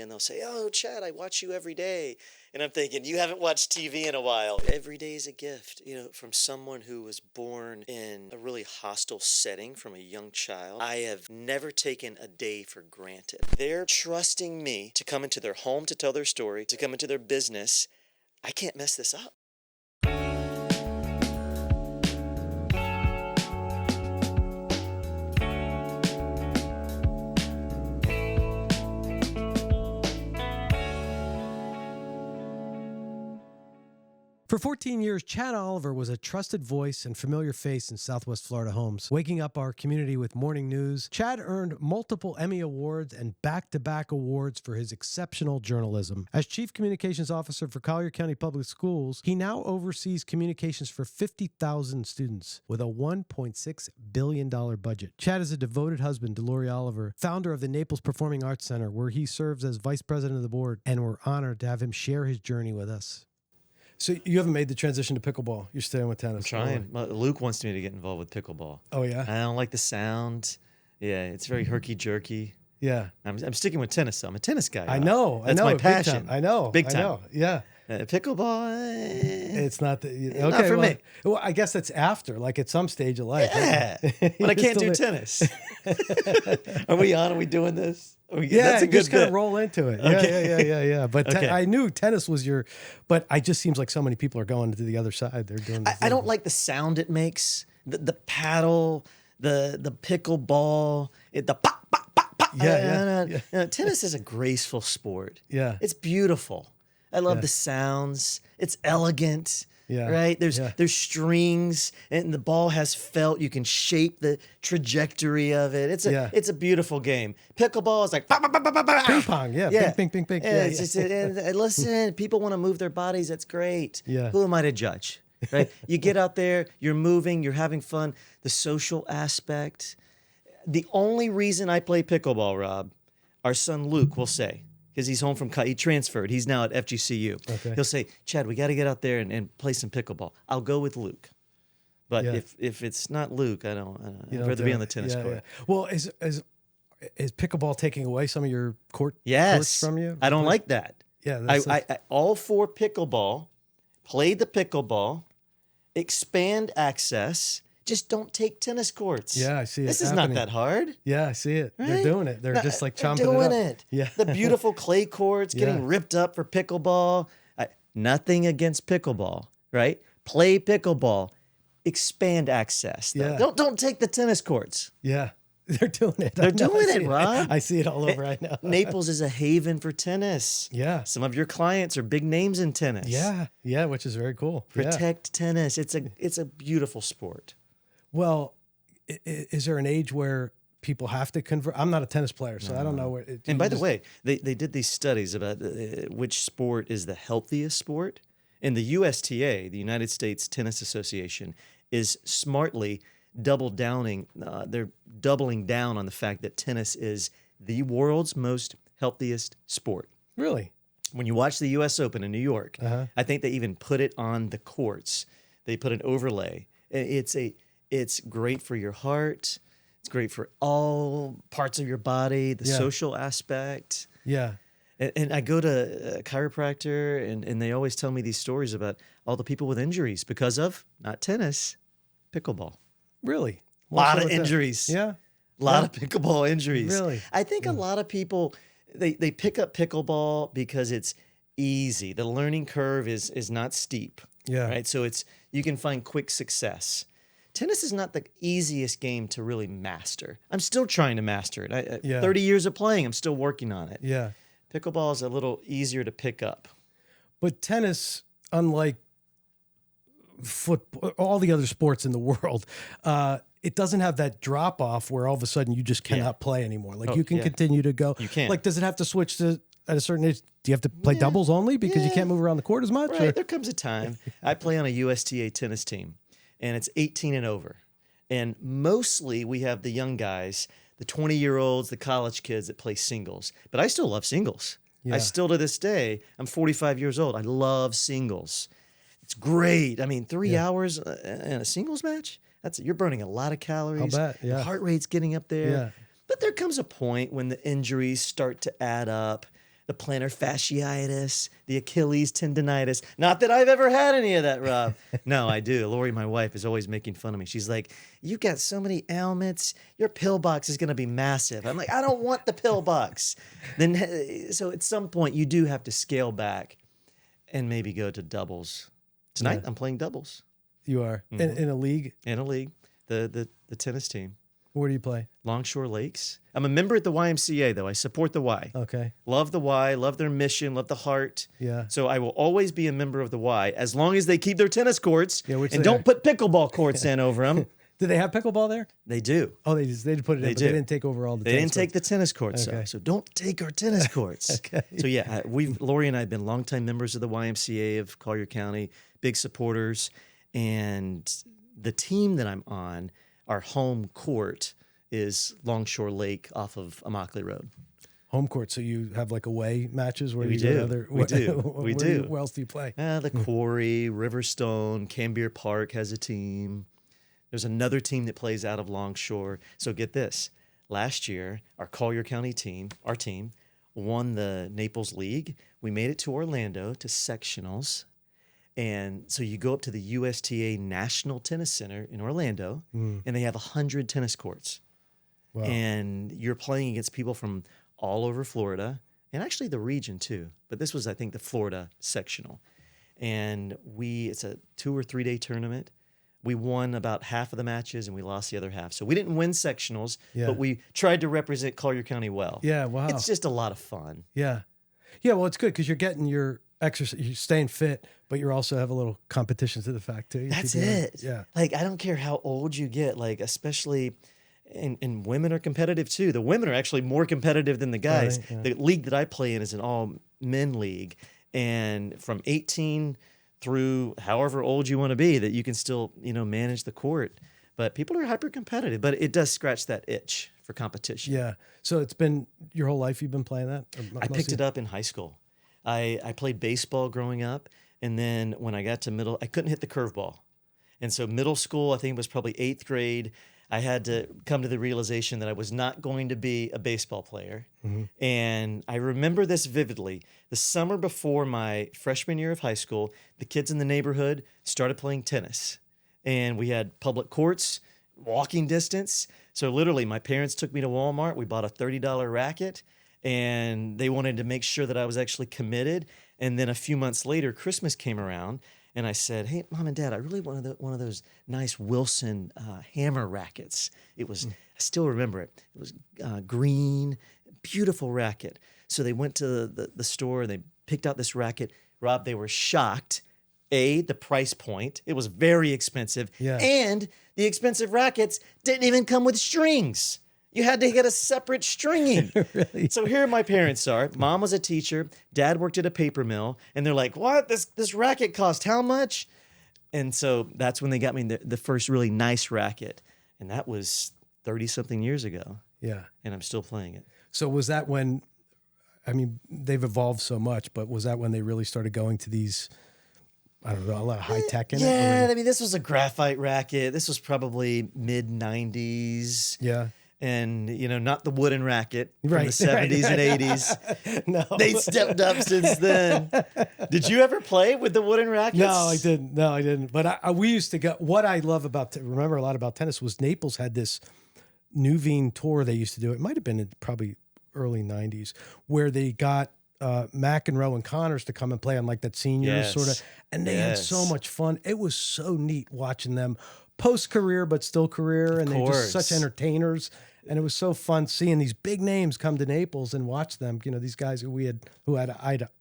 And they'll say, "Oh, Chad, I watch you every day." And I'm thinking, you haven't watched TV in a while. Every day is a gift, from someone who was born in a really hostile setting from a young child. I have never taken a day for granted. They're trusting me to come into their home to tell their story, to come into their business. I can't mess this up. For 14 years, Chad Oliver was a trusted voice and familiar face in Southwest Florida homes. Waking up our community with morning news, Chad earned multiple Emmy Awards and back-to-back awards for his exceptional journalism. As Chief Communications Officer for Collier County Public Schools, he now oversees communications for 50,000 students with a $1.6 billion budget. Chad is a devoted husband to Lori Oliver, founder of the Naples Performing Arts Center, where he serves as vice president of the board, and we're honored to have him share his journey with us. So you haven't made the transition to pickleball. You're staying with tennis. I'm trying. Luke wants me to get involved with pickleball. Oh, yeah? I don't like the sound. Yeah, it's very herky-jerky. Yeah. I'm sticking with tennis, though. I'm a tennis guy. I know. That's my passion. I know. Big time. I know. Yeah. Pickleball, it's not okay, not for me. Well, I guess it's after, like at some stage of life. Yeah. But I can't do tennis. Are we on? Are we doing this? That's a good just kind of roll into it. Okay. Yeah. But okay. I knew tennis was but it just seems like so many people are going to the other side. They're doing. I don't like the sound it makes. The paddle, the pickleball, the pop, pop, pop, pop. Yeah. Tennis is a graceful sport. Yeah. It's beautiful. I love the sounds. It's elegant. Yeah. Right? There's strings and the ball has felt. You can shape the trajectory of it. It's a beautiful game. Pickleball is like ping pong. Yeah. Ping. Yeah, it's just and listen, people want to move their bodies. That's great. Yeah. Who am I to judge? Right? You get out there, you're moving, you're having fun. The social aspect. The only reason I play pickleball, Rob, our son Luke will say, because he's home from he transferred. He's now at FGCU. Okay. He'll say, "Chad, we got to get out there and play some pickleball." I'll go with Luke. But if it's not Luke, I'd rather be on the tennis court. Yeah. Well, is pickleball taking away some of your courts from you? I don't like that. Yeah. I all for pickleball, play the pickleball, expand access. Just don't take tennis courts. Yeah, I see it. This is not that hard. Yeah, I see it. Right? They're doing it. They're just like chomping doing it up. it. Yeah. The beautiful clay courts getting ripped up for pickleball. Nothing against pickleball, right? Play pickleball. Expand access. Yeah. Don't take the tennis courts. Yeah. They're doing it. They're doing it, Rob. I see it all over right now. Naples is a haven for tennis. Yeah. Some of your clients are big names in tennis. Yeah, which is very cool. Protect tennis. It's a beautiful sport. Well, is there an age where people have to convert? I'm not a tennis player, so I don't know where. And by the way, they did these studies about which sport is the healthiest sport. And the USTA, the United States Tennis Association, is smartly they're doubling down on the fact that tennis is the world's most healthiest sport. Really? When you watch the U.S. Open in New York, I think they even put it on the courts. They put an overlay. It's great for your heart. It's great for all parts of your body, the social aspect. Yeah. And I go to a chiropractor, and they always tell me these stories about all the people with injuries because of, not tennis, pickleball. Really? A lot of injuries. Yeah. A lot of pickleball injuries. Really? I think a lot of people, they pick up pickleball because it's easy. The learning curve is not steep. Yeah. Right? So you can find quick success. Tennis is not the easiest game to really master. I'm still trying to master it. 30 years of playing, I'm still working on it. Yeah. Pickleball is a little easier to pick up. But tennis, unlike football, all the other sports in the world, it doesn't have that drop off where all of a sudden you just cannot play anymore. Like you can continue to go. You can. Like, does it have to switch to at a certain age? Do you have to play doubles only because you can't move around the court as much? Right. Or? There comes a time. I play on a USTA tennis team, and it's 18 and over. And mostly we have the young guys, the 20-year-olds, the college kids that play singles. But I still love singles. Yeah. I still, to this day, I'm 45 years old. I love singles. It's great. I mean, 3 hours in a singles match, you're burning a lot of calories. I'll bet, yeah. The heart rate's getting up there. Yeah. But there comes a point when the injuries start to add up. the plantar fasciitis, the Achilles tendonitis. Not that I've ever had any of that, Rob. No, I do. Lori, my wife, is always making fun of me. She's like, you got so many ailments. Your pill box is going to be massive. I'm like, I don't want the pill box. So at some point, you do have to scale back and maybe go to doubles. Tonight, I'm playing doubles. You are in a league? In a league, the tennis team. Where do you play? Longshore Lakes. I'm a member at the YMCA, though. I support the Y. Okay. Love the Y, love their mission, love the heart. Yeah. So I will always be a member of the Y as long as they keep their tennis courts and don't are. put pickleball courts in over them. Do they have pickleball there? They do. Oh, they did put it in, but they didn't take over all the They didn't take the tennis courts. Okay. So don't take our tennis courts. Okay. So yeah, Lori and I have been longtime members of the YMCA of Collier County, big supporters. And the team that I'm on, our home court is Longshore Lake off of Immokalee Road. Home court, so you have like away matches where We you do. go to other... We do. We do. Where else do you play? The Quarry, Riverstone, Cambier Park has a team. There's another team that plays out of Longshore. So get this. Last year, our Collier County team, our team, won the Naples League. We made it to Orlando to sectionals. And so you go up to the USTA National Tennis Center in Orlando, and they have 100 tennis courts. Wow. And you're playing against people from all over Florida, and actually the region too. But this was, I think, the Florida sectional. And it's a 2 or 3 day tournament. We won about half of the matches, and we lost the other half. So we didn't win sectionals, but we tried to represent Collier County well. Yeah, wow. It's just a lot of fun. Yeah. Yeah, well, it's good because you're getting your exercise, you're staying fit, but you also have a little competition to the fact too. That's it. Yeah. Like, I don't care how old you get, like, especially... And women are competitive too. The women are actually more competitive than the guys. Right, yeah. The league that I play in is an all-men league. And from 18 through however old you want to be, that you can still, manage the court. But people are hyper-competitive. But it does scratch that itch for competition. Yeah. So it's been your whole life you've been playing that? I picked it up in high school. I played baseball growing up. And then when I got to middle, I couldn't hit the curveball. And so middle school, I think it was probably 8th grade, I had to come to the realization that I was not going to be a baseball player. Mm-hmm. And I remember this vividly. The summer before my freshman year of high school, the kids in the neighborhood started playing tennis. And we had public courts, walking distance. So literally, my parents took me to Walmart. We bought a $30 racket, and they wanted to make sure that I was actually committed. And then a few months later, Christmas came around, and I said, "Hey, Mom and Dad, I really wanted one of those nice Wilson hammer rackets." It was, I still remember it. It was green, beautiful racket. So they went to the store, and they picked out this racket. Rob, they were shocked. The price point. It was very expensive. Yeah. And the expensive rackets didn't even come with strings. You had to get a separate stringing. Really? So here my parents are. Mom was a teacher. Dad worked at a paper mill. And they're like, "What? This racket cost how much?" And so that's when they got me the first really nice racket. And that was 30-something years ago. Yeah. And I'm still playing it. So was that when, I mean, they've evolved so much, but was that when they really started going to these, I don't know, a lot of high tech in it? Yeah, I mean, this was a graphite racket. This was probably mid-90s. Yeah. And, not the wooden racket from Right, the 70s right. and 80s. No. They stepped up since then. Did you ever play with the wooden rackets? No, I didn't. But we used to go, what I love remember a lot about tennis was Naples had this Nuveen tour they used to do. It might have been in probably early 90s, where they got McEnroe and Connors to come and play on like that seniors sort of. And they had so much fun. It was so neat watching them post-career, but still career. And they're just such entertainers. And it was so fun seeing these big names come to Naples and watch them. These guys who had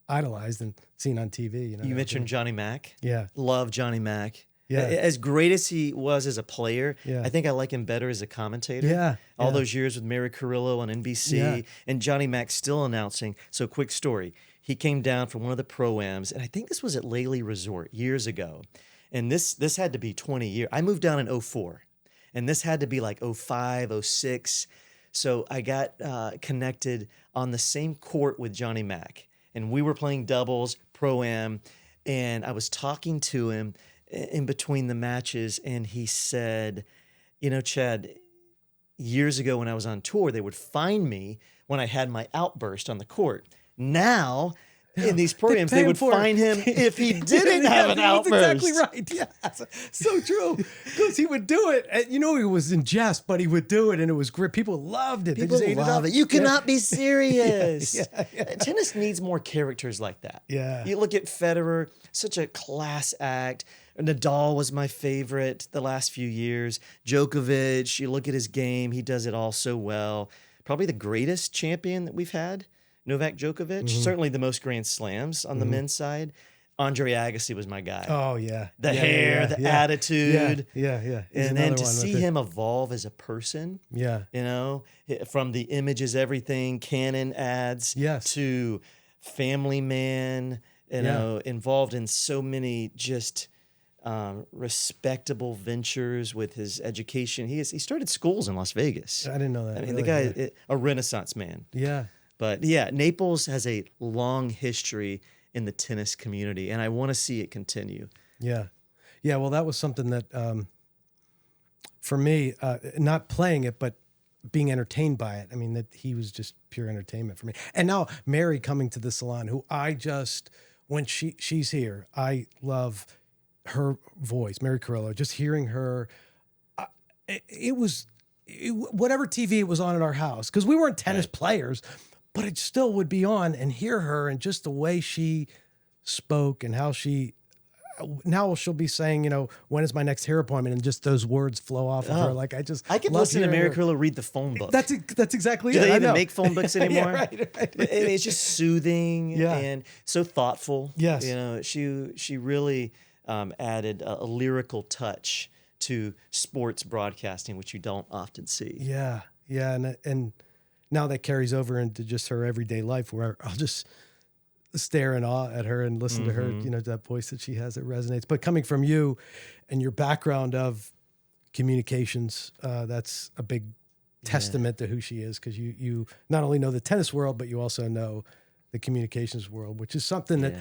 idolized and seen on TV. You mentioned Johnny Mack. Yeah. Love Johnny Mack. Yeah. As great as he was as a player, Yeah. I think I like him better as a commentator. Yeah. All those years with Mary Carrillo on NBC, Yeah. and Johnny Mack still announcing. So quick story. He came down from one of the Pro-Ams, and I think this was at Laley Resort years ago. And this had to be 20 years. I moved down in 2004, and this had to be like 2005, 2006. So I got connected on the same court with Johnny Mack, and we were playing doubles, Pro-Am, and I was talking to him in between the matches, and he said, "Chad, years ago when I was on tour, they would find me when I had my outburst on the court. Now, in these programs, pay they him would for it. find him if he didn't have an That's outburst. exactly right. Yeah, so true. Because he would do it. And, he was in jest, but he would do it, and it was great. People loved it. They People just ate love it it. up. You cannot be serious. Yeah. Tennis needs more characters like that. Yeah. You look at Federer, such a class act. Nadal was my favorite the last few years. Djokovic, you look at his game, he does it all so well. Probably the greatest champion that we've had, Novak Djokovic. Certainly the most Grand Slams on the men's side. Andre Agassi was my guy. Oh, yeah. The hair, the attitude. Yeah. He's And then another to one see with it. him evolve as a person, Yeah. from the Image is Everything Canon ads Yes. to Family Man, involved in so many just respectable ventures with his education. He started schools in Las Vegas. I didn't know that. I mean, really. the guy, a Renaissance man. Yeah. But yeah, Naples has a long history in the tennis community, and I want to see it continue. Yeah. Yeah. Well, that was something that, for me, not playing it, but being entertained by it. I mean, that he was just pure entertainment for me. And now Mary coming to the salon, who when she's here, I love her voice, Mary Carrillo, just hearing her. Whatever TV it was on at our house, because we weren't tennis players, but it still would be on, and hear her and just the way she spoke and how now she'll be saying, when is my next hair appointment? And just those words flow off of her. Like I could love listen to hearing Mary her. Carrillo read the phone book. That's exactly Do it. they I even know. make phone books anymore? Yeah, right. I mean, it's just soothing and so thoughtful. Yes. She really added a lyrical touch to sports broadcasting, which you don't often see. Yeah. And now that carries over into just her everyday life, where I'll just stare in awe at her and listen to her, that voice that she has that resonates. But coming from you and your background of communications, that's a big testament to who she is, because you not only know the tennis world, but you also know the communications world, which is something that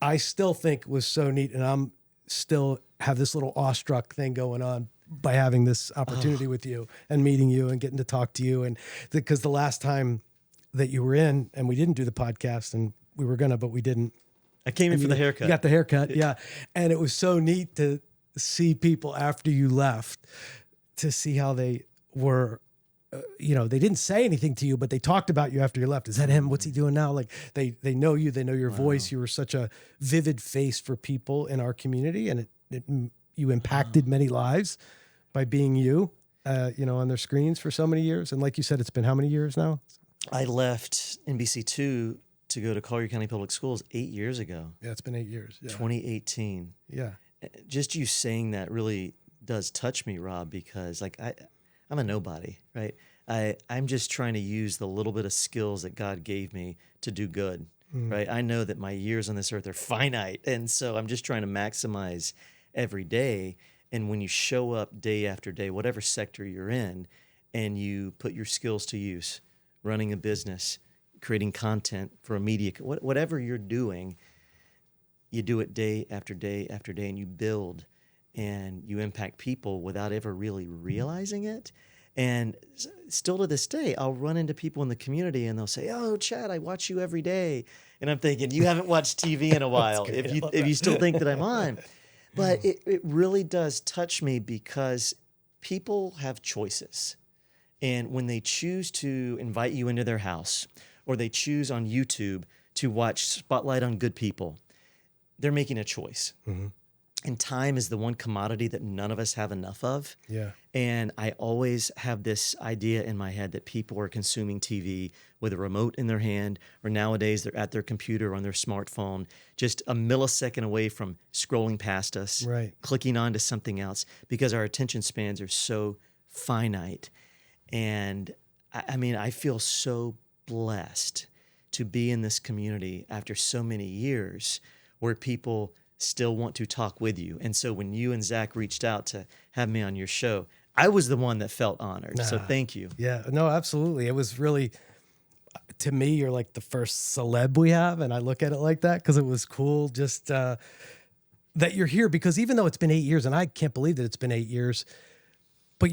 I still think was so neat. And I'm still have this little awestruck thing going on by having this opportunity with you and meeting you and getting to talk to you. And because the last time that you were in, and we didn't do the podcast, and we were gonna, but we didn't. I came in for the haircut. You got the haircut, yeah. And it was so neat to see people after you left, to see how they were, they didn't say anything to you, but they talked about you after you left. Is that him? What's he doing now? Like they know you, they know your voice. You were such a vivid face for people in our community, and you impacted many lives by being you, on their screens for so many years. And like you said, it's been how many years now? I left NBC2 to go to Collier County Public Schools 8 years ago. Yeah, it's been 8 years. Yeah. 2018. Yeah. Just you saying that really does touch me, Rob, because I'm a nobody, right? I'm just trying to use the little bit of skills that God gave me to do good, right? I know that my years on this earth are finite, and so I'm just trying to maximize every day. And when you show up day after day, whatever sector you're in, and you put your skills to use, running a business, creating content for a media, whatever you're doing, you do it day after day after day, and you build and you impact people without ever really realizing it. And still to this day, I'll run into people in the community and they'll say, "Oh, Chad, I watch you every day." And I'm thinking, you haven't watched TV in a while if you still think that I'm on. But it really does touch me, because people have choices. And when they choose to invite you into their house, or they choose on YouTube to watch Spotlight on Good People, they're making a choice. And time is the one commodity that none of us have enough of. Yeah. And I always have this idea in my head that people are consuming TV with a remote in their hand, or nowadays they're at their computer or on their smartphone, just a millisecond away from scrolling past us, Right. clicking on to something else, because our attention spans are so finite. And I mean, I feel so blessed to be in this community after so many years, where people still want to talk with you. And so when you and Zach reached out to have me on your show, I was the one that felt honored. So thank you. Yeah, no, absolutely. It was really, to me, you're like the first celeb we have. And I look at it like that, because it was cool just that you're here, because even though it's been 8 years, and I can't believe that it's been 8 years, but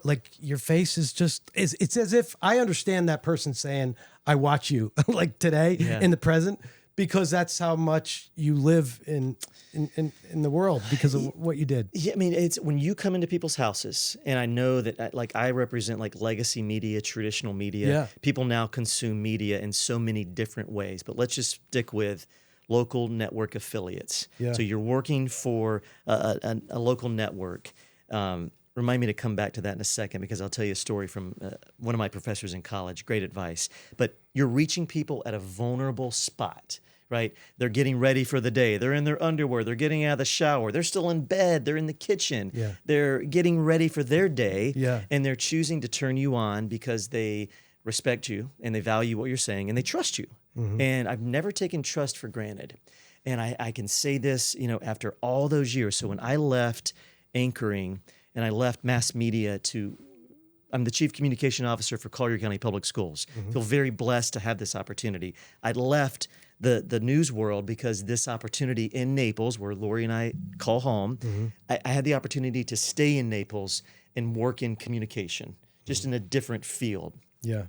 like your face is just, it's as if I understand that person saying, I watch you like today in the present, because that's how much you live in the world because of what you did. Yeah, I mean, it's when you come into people's houses, and I know that I represent like legacy media, traditional media. Yeah. People now consume media in so many different ways, but let's just stick with local network affiliates. Yeah. So you're working for a local network. Remind me to come back to that in a second, because I'll tell you a story from one of my professors in college. Great advice. But you're reaching people at a vulnerable spot, right? They're getting ready for the day. They're in their underwear. They're getting out of the shower. They're still in bed. They're in the kitchen. Yeah. They're getting ready for their day. Yeah. And they're choosing to turn you on because they respect you and they value what you're saying and they trust you. Mm-hmm. And I've never taken trust for granted. And I can say this, after all those years. So when I left anchoring, and I left mass media I'm the Chief Communication Officer for Collier County Public Schools. Feel very blessed to have this opportunity. I left the news world because this opportunity in Naples, where Lori and I call home, I had the opportunity to stay in Naples and work in communication, just in a different field. Yeah.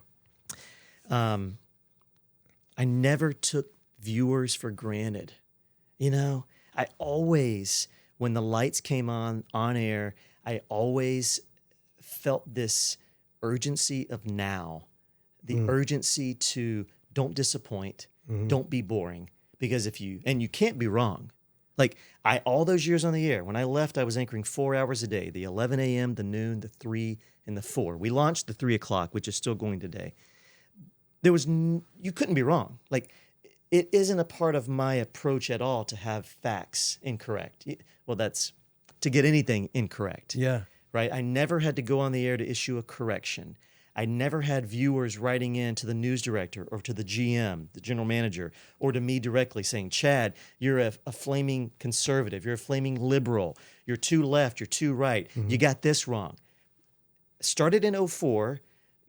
I never took viewers for granted. I always, when the lights came on air, I always felt this urgency of now, the urgency to don't disappoint, don't be boring, because you can't be wrong. Like all those years on the air, when I left, I was anchoring 4 hours a day, the 11 a.m., the noon, the 3, and the 4. We launched the 3 o'clock, which is still going today. You couldn't be wrong. Like, it isn't a part of my approach at all to have facts incorrect. Well, that's to get anything incorrect. Yeah. Right? I never had to go on the air to issue a correction. I never had viewers writing in to the news director or to the GM, the general manager, or to me directly saying, Chad, you're a flaming conservative. You're a flaming liberal. You're too left. You're too right. You got this wrong. Started in 2004,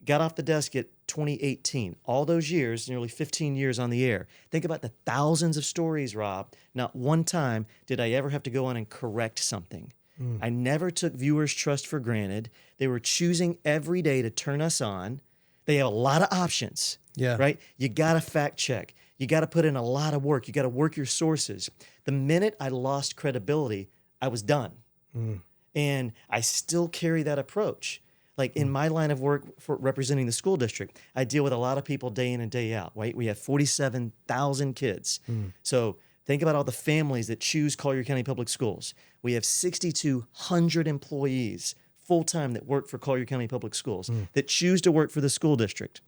got off the desk at 2018. All those years, nearly 15 years on the air. Think about the thousands of stories, Rob. Not one time did I ever have to go on and correct something. I never took viewers' trust for granted. They were choosing every day to turn us on. They have a lot of options, right? You got to fact check. You got to put in a lot of work. You got to work your sources. The minute I lost credibility, I was done. And I still carry that approach. Like in my line of work for representing the school district, I deal with a lot of people day in and day out, right? We have 47,000 kids. So think about all the families that choose Collier County Public Schools. We have 6,200 employees full-time that work for Collier County Public Schools that choose to work for the school district.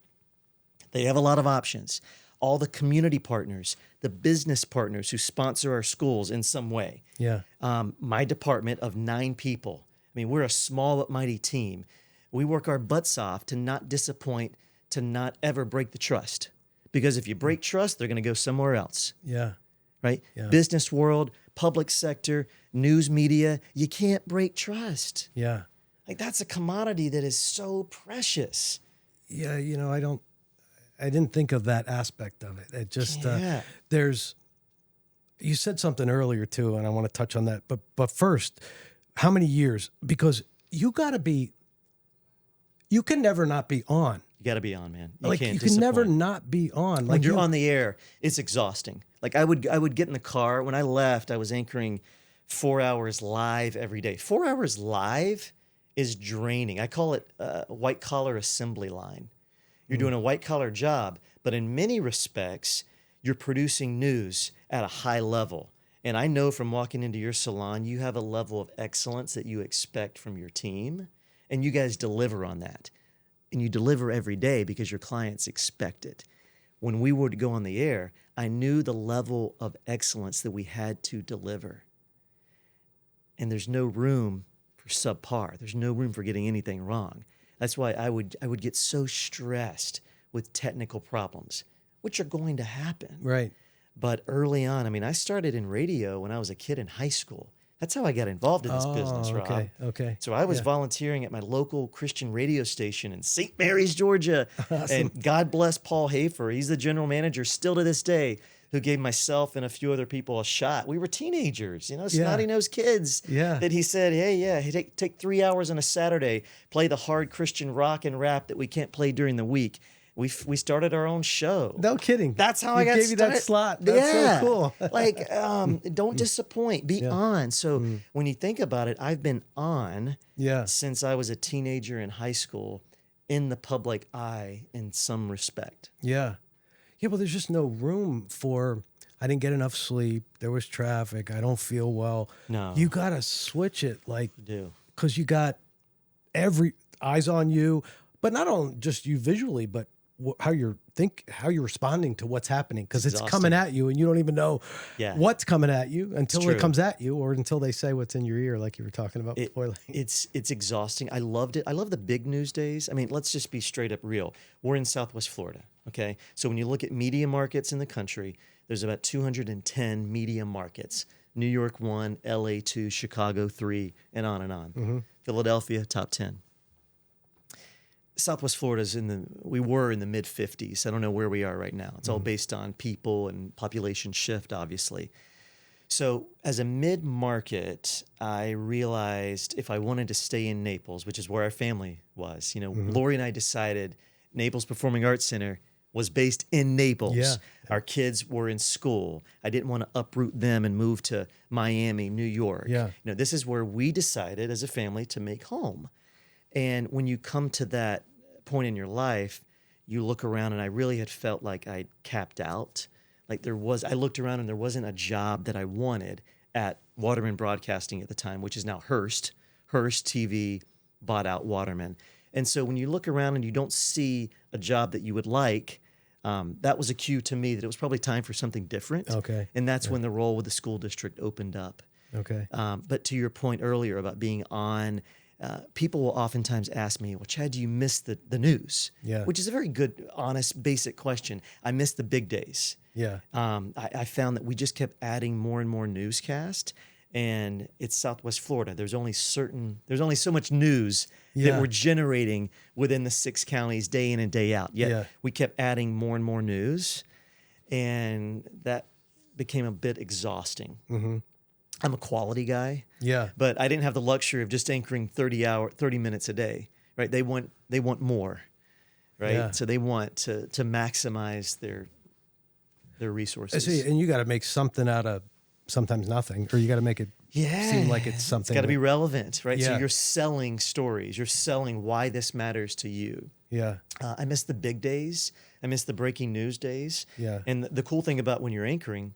They have a lot of options. All the community partners, the business partners who sponsor our schools in some way. Yeah. My department of 9 people. I mean, we're a small but mighty team. We work our butts off to not disappoint, to not ever break the trust. Because if you break trust, they're going to go somewhere else. Yeah. Right? Yeah. Business world, public sector, news media, you can't break trust. Yeah. Like that's a commodity that is so precious. Yeah, I didn't think of that aspect of it. It just, you said something earlier too, and I want to touch on that. But first, how many years? Because you can never not be on. You got to be on, man. You can never not be on. When you're on the air, it's exhausting. Like I would get in the car. When I left, I was anchoring 4 hours live every day. 4 hours live is draining. I call it a white collar assembly line. You're doing a white collar job, but in many respects, you're producing news at a high level. And I know from walking into your salon, you have a level of excellence that you expect from your team, and you guys deliver on that. And you deliver every day because your clients expect it. When we were to go on the air, I knew the level of excellence that we had to deliver. And there's no room for subpar. There's no room for getting anything wrong. That's why I would get so stressed with technical problems, which are going to happen. Right. But early on, I mean, I started in radio when I was a kid in high school. That's how I got involved in this business, Rob. Okay. So I was volunteering at my local Christian radio station in St. Mary's, Georgia. Awesome. And God bless Paul Hafer. He's the general manager still to this day. who gave myself and a few other people a shot. We were teenagers, snotty-nosed kids. Yeah. That he said, hey, take 3 hours on a Saturday, play the hard Christian rock and rap that we can't play during the week. We started our own show. No kidding. That's how I got gave you that slot. That's so cool. Like, don't disappoint. Be on. So when you think about it, I've been on since I was a teenager in high school in the public eye in some respect. Yeah. Yeah, well, there's just no room for, I didn't get enough sleep. There was traffic. I don't feel well. No. You got to switch it Do. because you got every eyes on you, but not on just you visually, but how you're responding to what's happening, because it's coming at you and you don't even know what's coming at you until it comes at you, or until they say what's in your ear, like you were talking about before. It's exhausting. I loved it. I love the big news days. I mean, let's just be straight up real. We're in Southwest Florida, okay? So when you look at media markets in the country, there's about 210 media markets. New York 1, LA 2, Chicago 3, and on and on. Mm-hmm. Philadelphia, top 10. Southwest Florida's we were in the mid 50s. I don't know where we are right now. It's all based on people and population shift, obviously. So as a mid-market, I realized if I wanted to stay in Naples, which is where our family was, Lori and I decided Naples Performing Arts Center was based in Naples. Yeah. Our kids were in school. I didn't want to uproot them and move to Miami, New York. Yeah. This is where we decided as a family to make home. And when you come to that point in your life, you look around, and I really had felt like I'd capped out. Like I looked around and there wasn't a job that I wanted at Waterman Broadcasting at the time, which is now Hearst. Hearst TV bought out Waterman. And so when you look around and you don't see a job that you would like, that was a cue to me that it was probably time for something different. Okay. And that's when the role with the school district opened up. Okay. But to your point earlier about being on, people will oftentimes ask me, well, Chad, do you miss the news? Yeah. Which is a very good, honest, basic question. I miss the big days. Yeah. I found that we just kept adding more and more newscast, and it's Southwest Florida. There's only so much news that we're generating within the 6 counties day in and day out. Yet we kept adding more and more news, and that became a bit exhausting. Mm-hmm. I'm a quality guy. Yeah. But I didn't have the luxury of just anchoring 30 minutes a day, right? They want more, right? Yeah. So they want to maximize their resources. I see, and you got to make something out of sometimes nothing, or you got to make it seem like it's something. It's got to be relevant, right? Yeah. So you're selling stories. You're selling why this matters to you. Yeah. I miss the big days. I miss the breaking news days. Yeah. And the cool thing about when you're anchoring,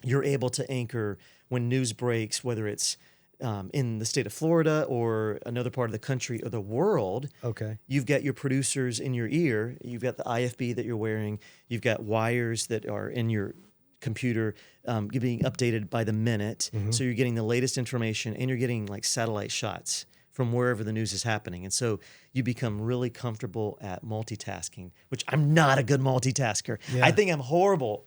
you're able to anchor when news breaks, whether it's in the state of Florida or another part of the country or the world. Okay. You've got your producers in your ear. You've got the IFB that you're wearing. You've got wires that are in your computer being updated by the minute. Mm-hmm. So you're getting the latest information, and you're getting like satellite shots from wherever the news is happening. And so you become really comfortable at multitasking, which I'm not a good multitasker. Yeah. I think I'm horrible.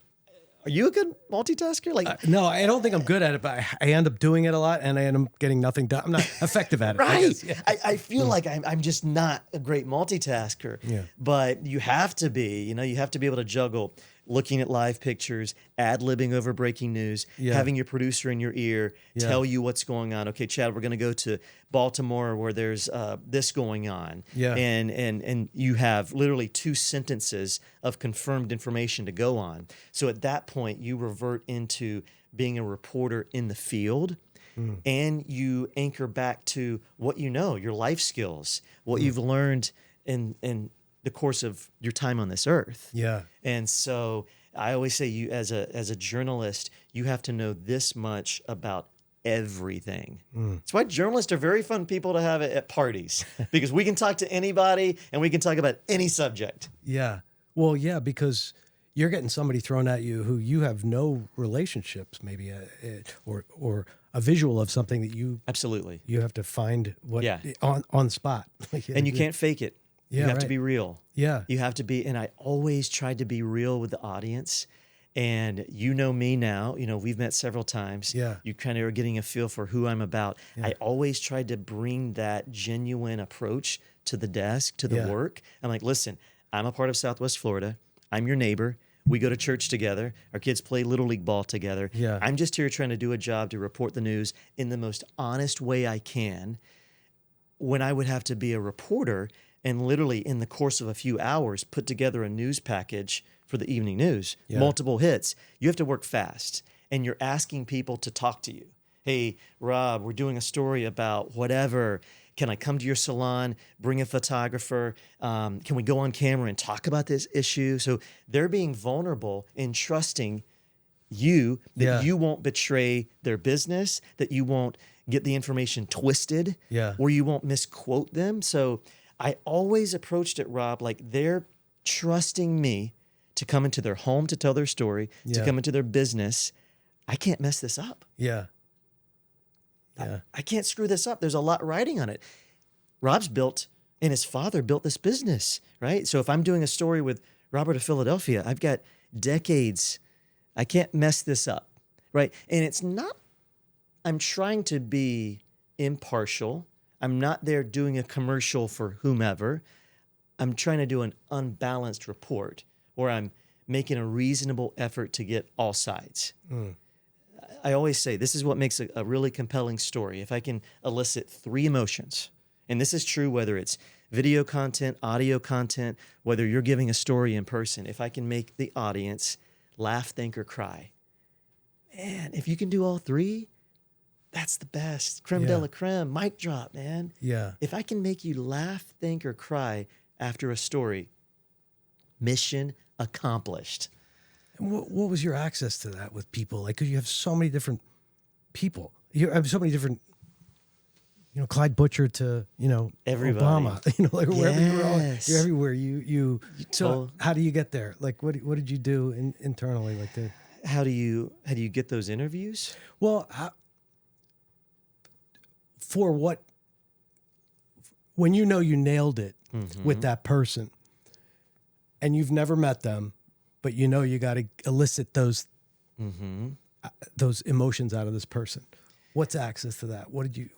Are you a good multitasker? No, I don't think I'm good at it, but I end up doing it a lot, and I end up getting nothing done. I'm not effective at it. Right. I feel like I'm just not a great multitasker. Yeah. But you have to be. You have to be able to juggle looking at live pictures, ad-libbing over breaking news, having your producer in your ear tell you what's going on. Okay, Chad, we're going to go to Baltimore where there's this going on. Yeah. And you have literally 2 sentences of confirmed information to go on. So at that point, you revert into being a reporter in the field, and you anchor back to what you know, your life skills, what you've learned in the course of your time on this earth. Yeah. And so I always say, you as a journalist, you have to know this much about everything. That's why journalists are very fun people to have at parties, because we can talk to anybody and we can talk about any subject. Yeah. Well, yeah, because you're getting somebody thrown at you who you have no relationships, maybe, or a visual of something that you absolutely you have to find on the spot, and you can't fake it. You have to be real. Yeah. You have to be, and I always tried to be real with the audience. And you know me now, we've met several times. Yeah. You kind of are getting a feel for who I'm about. Yeah. I always tried to bring that genuine approach to the desk, to the work. I'm like, listen, I'm a part of Southwest Florida. I'm your neighbor. We go to church together. Our kids play Little League ball together. Yeah. I'm just here trying to do a job to report the news in the most honest way I can. When I would have to be a reporter and literally in the course of a few hours put together a news package for the evening news, multiple hits, you have to work fast. And you're asking people to talk to you. Hey, Rob, we're doing a story about whatever. Can I come to your salon, bring a photographer? Can we go on camera and talk about this issue? So they're being vulnerable and trusting you that you won't betray their business, that you won't get the information twisted, or you won't misquote them. So I always approached it, Rob, like they're trusting me to come into their home to tell their story, to come into their business. I can't mess this up. I can't screw this up. There's a lot riding on it. Rob's built, and his father built this business, right? So if I'm doing a story with Robert of Philadelphia, I've got decades. I can't mess this up, right? And it's not, I'm trying to be impartial. I'm not there doing a commercial for whomever. I'm trying to do an unbalanced report where I'm making a reasonable effort to get all sides. I always say this is what makes a really compelling story. If I can elicit 3 emotions, and this is true whether it's video content, audio content, whether you're giving a story in person, if I can make the audience laugh, think, or cry, man, if you can do all 3, that's the best. Creme de la creme, mic drop, man. If I can make you laugh, think, or cry after a story, mission accomplished. What was your access to that with people? Like, because you have so many different people. You have so many different, Clyde Butcher to, everybody. Obama, like wherever you were, you're everywhere. So how do you get there? Like, what did you do internally? Like, how do you get those interviews? Well, when you nailed it with that person and you've never met them, but you got to elicit those emotions out of this person. What's access to that? How'd you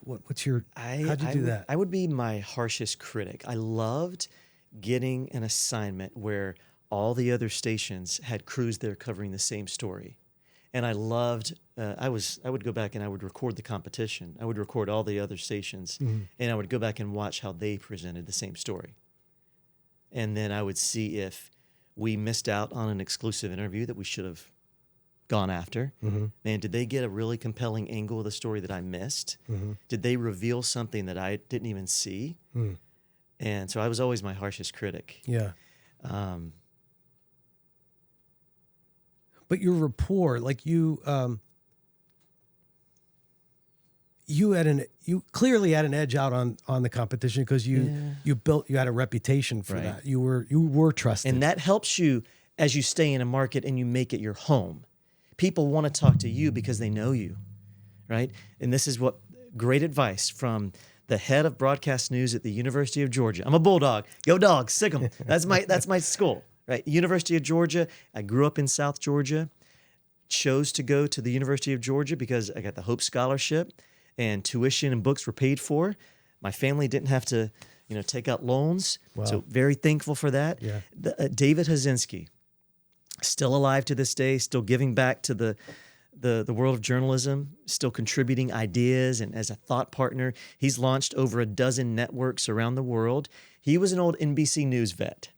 do that? I would be my harshest critic. I loved getting an assignment where all the other stations had crews there covering the same story. And I loved, I would go back and I would record the competition. I would record all the other stations and I would go back and watch how they presented the same story. And then I would see if we missed out on an exclusive interview that we should have gone after. Man, did they get a really compelling angle of the story that I missed? Did they reveal something that I didn't even see? And so I was always my harshest critic. But your rapport, like you clearly had an edge out on the competition because you had a reputation for that. You were trusted. And that helps you as you stay in a market and you make it your home. People want to talk to you because they know you, right? And this is what great advice from the head of broadcast news at the University of Georgia. I'm a Bulldog. Go Dogs, sick 'em. That's my school, right? University of Georgia. I grew up in South Georgia. Chose to go to the University of Georgia because I got the Hope Scholarship and tuition and books were paid for. My family didn't have to, take out loans. Wow. So very thankful for that. David Hazinski, still alive to this day, still giving back to the world of journalism, still contributing ideas and as a thought partner. He's launched over a dozen networks around the world. He was an old NBC News vet.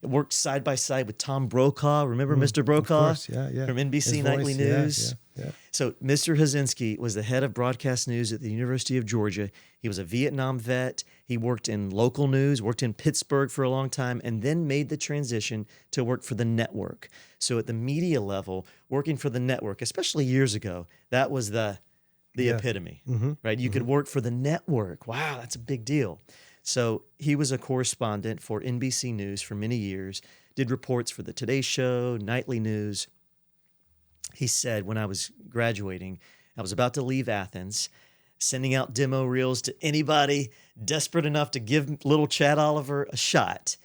Worked side by side with Tom Brokaw. Remember Mr. Brokaw? Of course, yeah. From NBC Nightly News. Yeah. So Mr. Hazinski was the head of broadcast news at the University of Georgia. He was a Vietnam vet. He worked in local news, worked in Pittsburgh for a long time, and then made the transition to work for the network. So at the media level, working for the network, especially years ago, that was the epitome, right? You could work for the network. Wow, that's a big deal. So he was a correspondent for NBC News for many years, did reports for the Today Show, Nightly News. He said when I was graduating, I was about to leave Athens, sending out demo reels to anybody desperate enough to give little Chad Oliver a shot.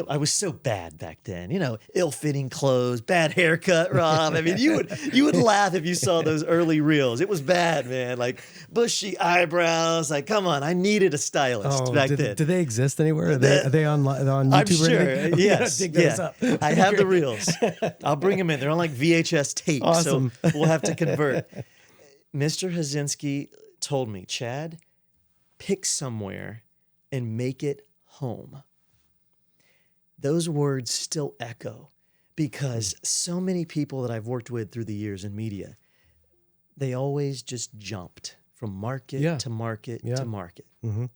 I was so bad back then, ill-fitting clothes, bad haircut, Rob. I mean, you would laugh if you saw those early reels. It was bad, man. Like bushy eyebrows. Like, come on, I needed a stylist back then. Do they exist anywhere? Are they on YouTube? I'm sure. Or anything? Yes. Dig those up. I have the reels. I'll bring them in. They're on like VHS tape, Awesome. so we'll have to convert. Mr. Hazinski told me, Chad, pick somewhere and make it home. Those words still echo because so many people that I've worked with through the years in media, they always just jumped from market to market to market. Mm-hmm.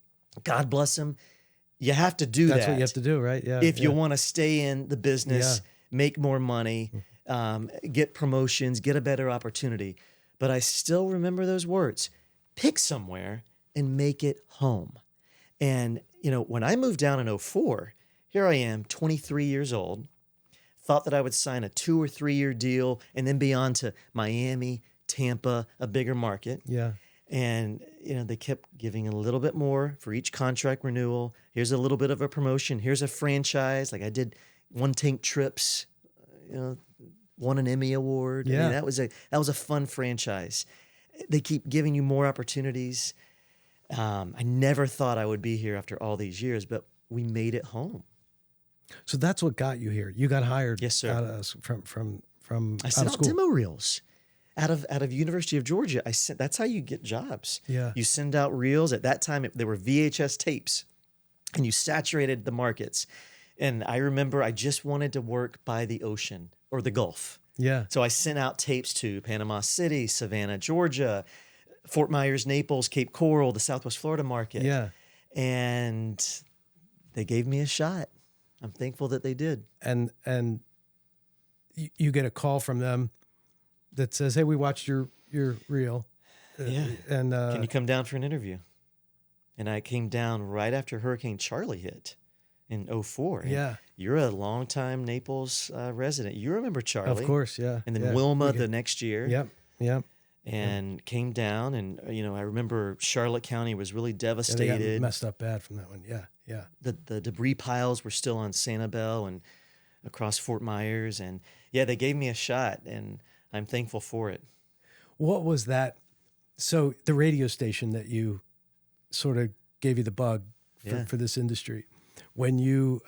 God bless them. You have to do that. That's what you have to do, right? Yeah. If you want to stay in the business, make more money, get promotions, get a better opportunity. But I still remember those words. Pick somewhere and make it home. And, when I moved down in 2004, here I am, 23 years old, thought that I would sign a 2 or 3 year deal and then be on to Miami, Tampa, a bigger market. Yeah. And, they kept giving a little bit more for each contract renewal. Here's a little bit of a promotion. Here's a franchise. Like I did One Tank Trips, won an Emmy Award. Yeah. I mean, that was a fun franchise. They keep giving you more opportunities. I never thought I would be here after all these years, but we made it home. So that's what got you here. You got hired. Yes, sir. Out of, from I out sent of out school. demo reels out of University of Georgia. That's how you get jobs. Yeah. You send out reels. At that time, they were VHS tapes, and you saturated the markets. And I remember I just wanted to work by the ocean or the Gulf. Yeah. So I sent out tapes to Panama City, Savannah, Georgia, Fort Myers, Naples, Cape Coral, the Southwest Florida market. Yeah. And they gave me a shot. I'm thankful that they did. And you get a call from them that says, "Hey, we watched your reel." Yeah. And can you come down for an interview? And I came down right after Hurricane Charlie hit in 2004. Yeah. You're a longtime Naples resident. You remember Charlie. Of course, yeah. And then Wilma the next year. Yep. And came down, and I remember Charlotte County was really Yeah, devastated. they got messed up bad from that one. Yeah. The debris piles were still on Sanibel and across Fort Myers, and they gave me a shot, and I'm thankful for it. What was that? So the radio station that you sort of gave you the bug for this industry, when you,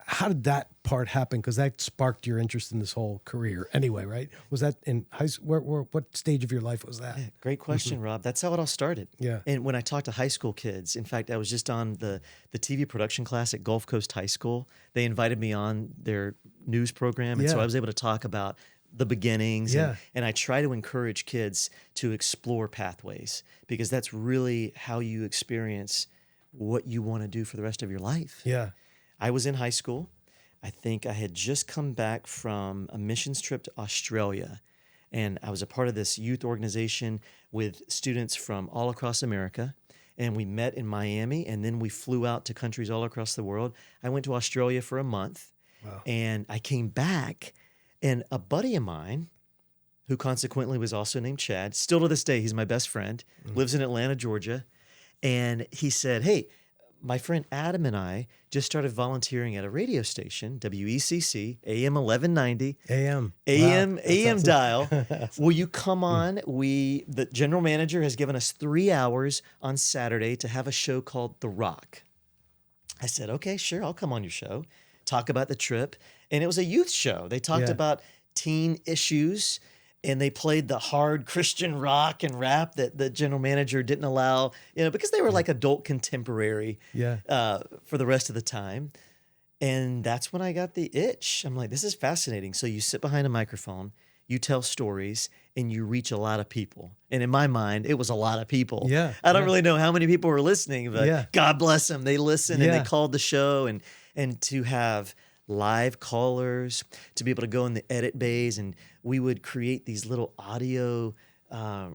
how did that part happen? Because that sparked your interest in this whole career anyway, right? Was that in high school? What stage of your life was that? Yeah, great question, Rob. That's how it all started. Yeah. And when I talked to high school kids, in fact, I was just on the TV production class at Gulf Coast High School. They invited me on their news program. And so I was able to talk about the beginnings. Yeah. And I try to encourage kids to explore pathways, because that's really how you experience what you want to do for the rest of your life. Yeah. I was in high school. I think I had just come back from a missions trip to Australia, and I was a part of this youth organization with students from all across America, and we met in Miami, and then we flew out to countries all across the world. I went to Australia for a month, and I came back, and a buddy of mine, who consequently was also named Chad, still to this day, he's my best friend, lives in Atlanta, Georgia, and he said, "Hey, my friend Adam and I just started volunteering at a radio station, WECC, AM 1190. AM. AM dial. Will you come on? The general manager has given us 3 hours on Saturday to have a show called The Rock." I said, "Okay, sure, I'll come on your show, talk about the trip." And it was a youth show. They talked about teen issues, and they played the hard Christian rock and rap that the general manager didn't allow, because they were like adult contemporary for the rest of the time. And that's when I got the itch. I'm like, this is fascinating. So you sit behind a microphone, you tell stories, and you reach a lot of people. And in my mind, it was a lot of people. Yeah. I don't really know how many people were listening, but God bless them. They listened and they called the show, and to have live callers, to be able to go in the edit bays, and we would create these little audio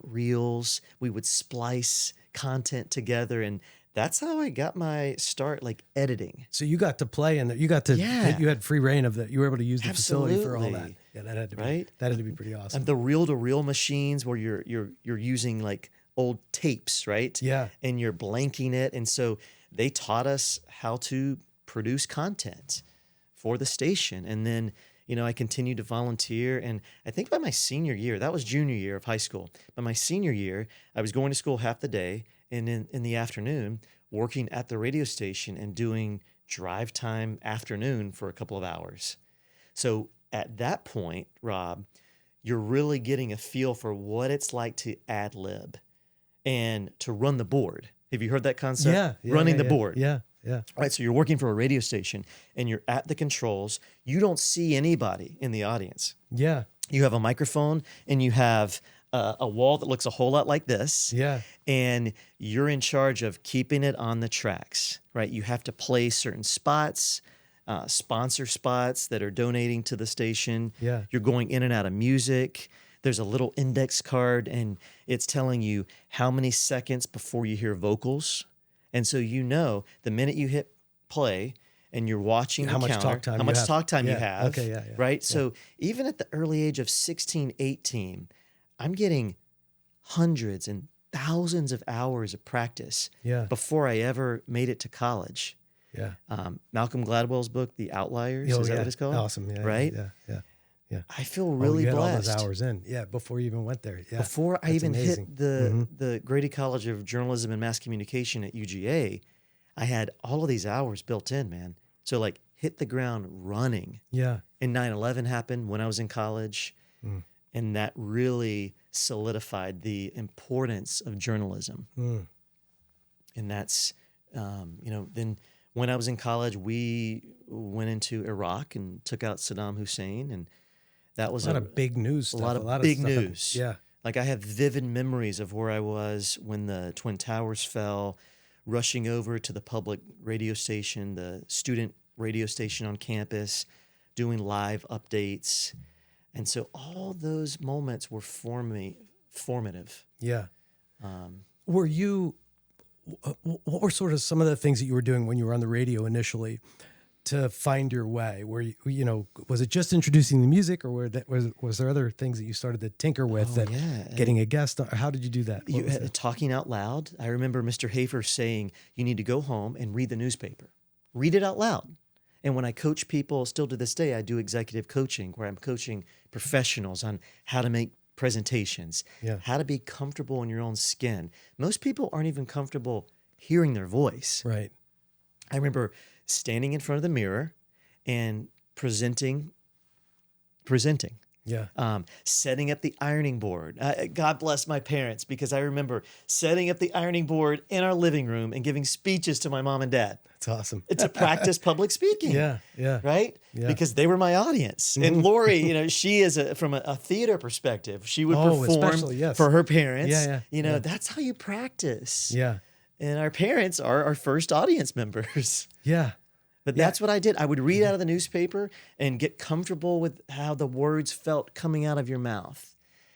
reels. We would splice content together, and that's how I got my start, like editing. So you got to play, and you got to you had free reign of that. You were able to use the facility for all that. Yeah, that had to be that had to be pretty awesome. And the reel-to-reel machines where you're using like old tapes, right? Yeah. And you're blanking it, and so they taught us how to produce content for the station. And then, I continued to volunteer. And I think by my senior year, that was junior year of high school. By my senior year, I was going to school half the day, and in the afternoon, working at the radio station and doing drive time afternoon for a couple of hours. So at that point, Rob, you're really getting a feel for what it's like to ad lib and to run the board. Have you heard that concept? Yeah. Running the board. Yeah. All right, so you're working for a radio station and you're at the controls. You don't see anybody in the audience. Yeah. You have a microphone and you have a wall that looks a whole lot like this. Yeah. And you're in charge of keeping it on the tracks, right? You have to play certain spots, sponsor spots that are donating to the station. Yeah. You're going in and out of music. There's a little index card and it's telling you how many seconds before you hear vocals. And so the minute you hit play and you're watching how the much counter, talk time how you much have. talk time you Yeah. have. Okay, yeah. Right? So even at the early age of 16, 18, I'm getting hundreds and thousands of hours of practice before I ever made it to college. Yeah. Malcolm Gladwell's book, The Outliers, is that what it's called? Awesome. Yeah. Right? Yeah. I feel really you had blessed. all those hours in. Yeah. Before you even went there. Yeah. Before I even amazing. hit the Grady College of Journalism and Mass Communication at UGA, I had all of these hours built in, man. So like hit the ground running. Yeah. And 9/11 happened when I was in college. And that really solidified the importance of journalism. And that's, then when I was in college, we went into Iraq and took out Saddam Hussein. And that was a lot of big news stuff. A lot of big stuff news. Yeah. Like I have vivid memories of where I was when the Twin Towers fell, rushing over to the public radio station, the student radio station on campus, doing live updates. And so all those moments were formative. Yeah. What were sort of some of the things that you were doing when you were on the radio initially to find your way? Were you, was it just introducing the music, or was there other things that you started to tinker with getting a guest? How did you do that? Talking out loud. I remember Mr. Hafer saying, you need to go home and read the newspaper. Read it out loud. And when I coach people, still to this day, I do executive coaching where I'm coaching professionals on how to make presentations, how to be comfortable in your own skin. Most people aren't even comfortable hearing their voice. Right. I remember standing in front of the mirror and presenting. Yeah. Setting up the ironing board. God bless my parents, because I remember setting up the ironing board in our living room and giving speeches to my mom and dad. That's awesome. To practice public speaking. Yeah. Right? Yeah. Because they were my audience. And Lori, she is from a theater perspective. She would perform for her parents. Yeah. That's how you practice. Yeah. And our parents are our first audience members. Yeah. But that's what I did. I would read out of the newspaper and get comfortable with how the words felt coming out of your mouth.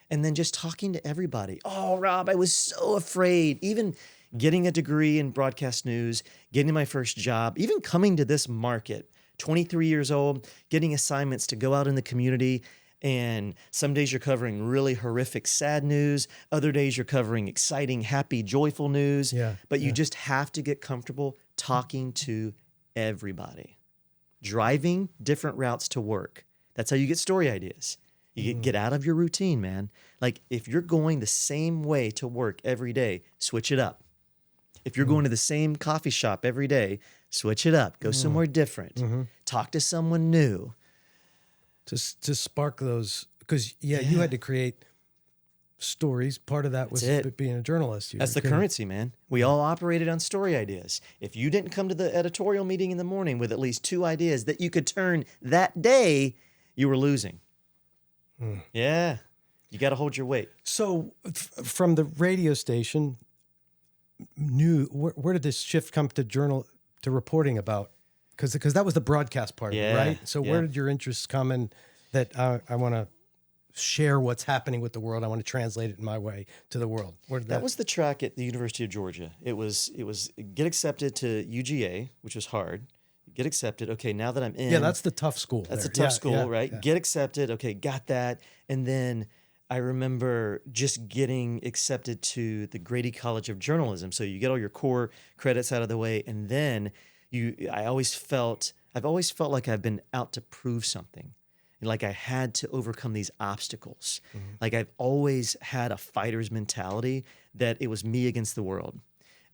And then just talking to everybody. Oh, Rob, I was so afraid. Even getting a degree in broadcast news, getting my first job, even coming to this market, 23 years old, getting assignments to go out in the community. And some days you're covering really horrific, sad news. Other days you're covering exciting, happy, joyful news. But you just have to get comfortable talking to everybody. Driving different routes to work. That's how you get story ideas. You get out of your routine, man. Like if you're going the same way to work every day, switch it up. If you're going to the same coffee shop every day, switch it up. Go somewhere different. Talk to someone new. To spark those, because you had to create stories. Part of that was being a journalist. That's the currency, man. We all operated on story ideas. If you didn't come to the editorial meeting in the morning with at least 2 ideas that you could turn that day, you were losing. Yeah. You got to hold your weight. So from the radio station, where did this shift come to reporting about? Because that was the broadcast part of it, right? So where did your interests come in that I want to share what's happening with the world? I want to translate it in my way to the world. Where did that was the track at the University of Georgia. It was get accepted to UGA, which was hard. Get accepted. Okay, now that I'm in. Yeah, that's the tough school. That's a tough school, right? Yeah. Get accepted. Okay, got that. And then I remember just getting accepted to the Grady College of Journalism. So you get all your core credits out of the way, and then I've always felt like I've been out to prove something. Like I had to overcome these obstacles. Like I've always had a fighter's mentality that it was me against the world,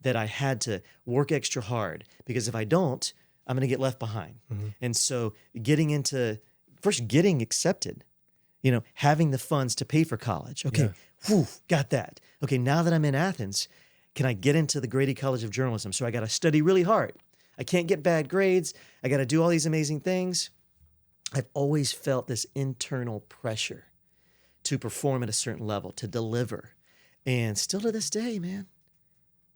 that I had to work extra hard because if I don't, I'm going to get left behind. And so getting accepted, having the funds to pay for college. Okay, got that. Okay, now that I'm in Athens, can I get into the Grady College of Journalism? So I got to study really hard. I can't get bad grades. I got to do all these amazing things. I've always felt this internal pressure to perform at a certain level, to deliver. And still to this day, man,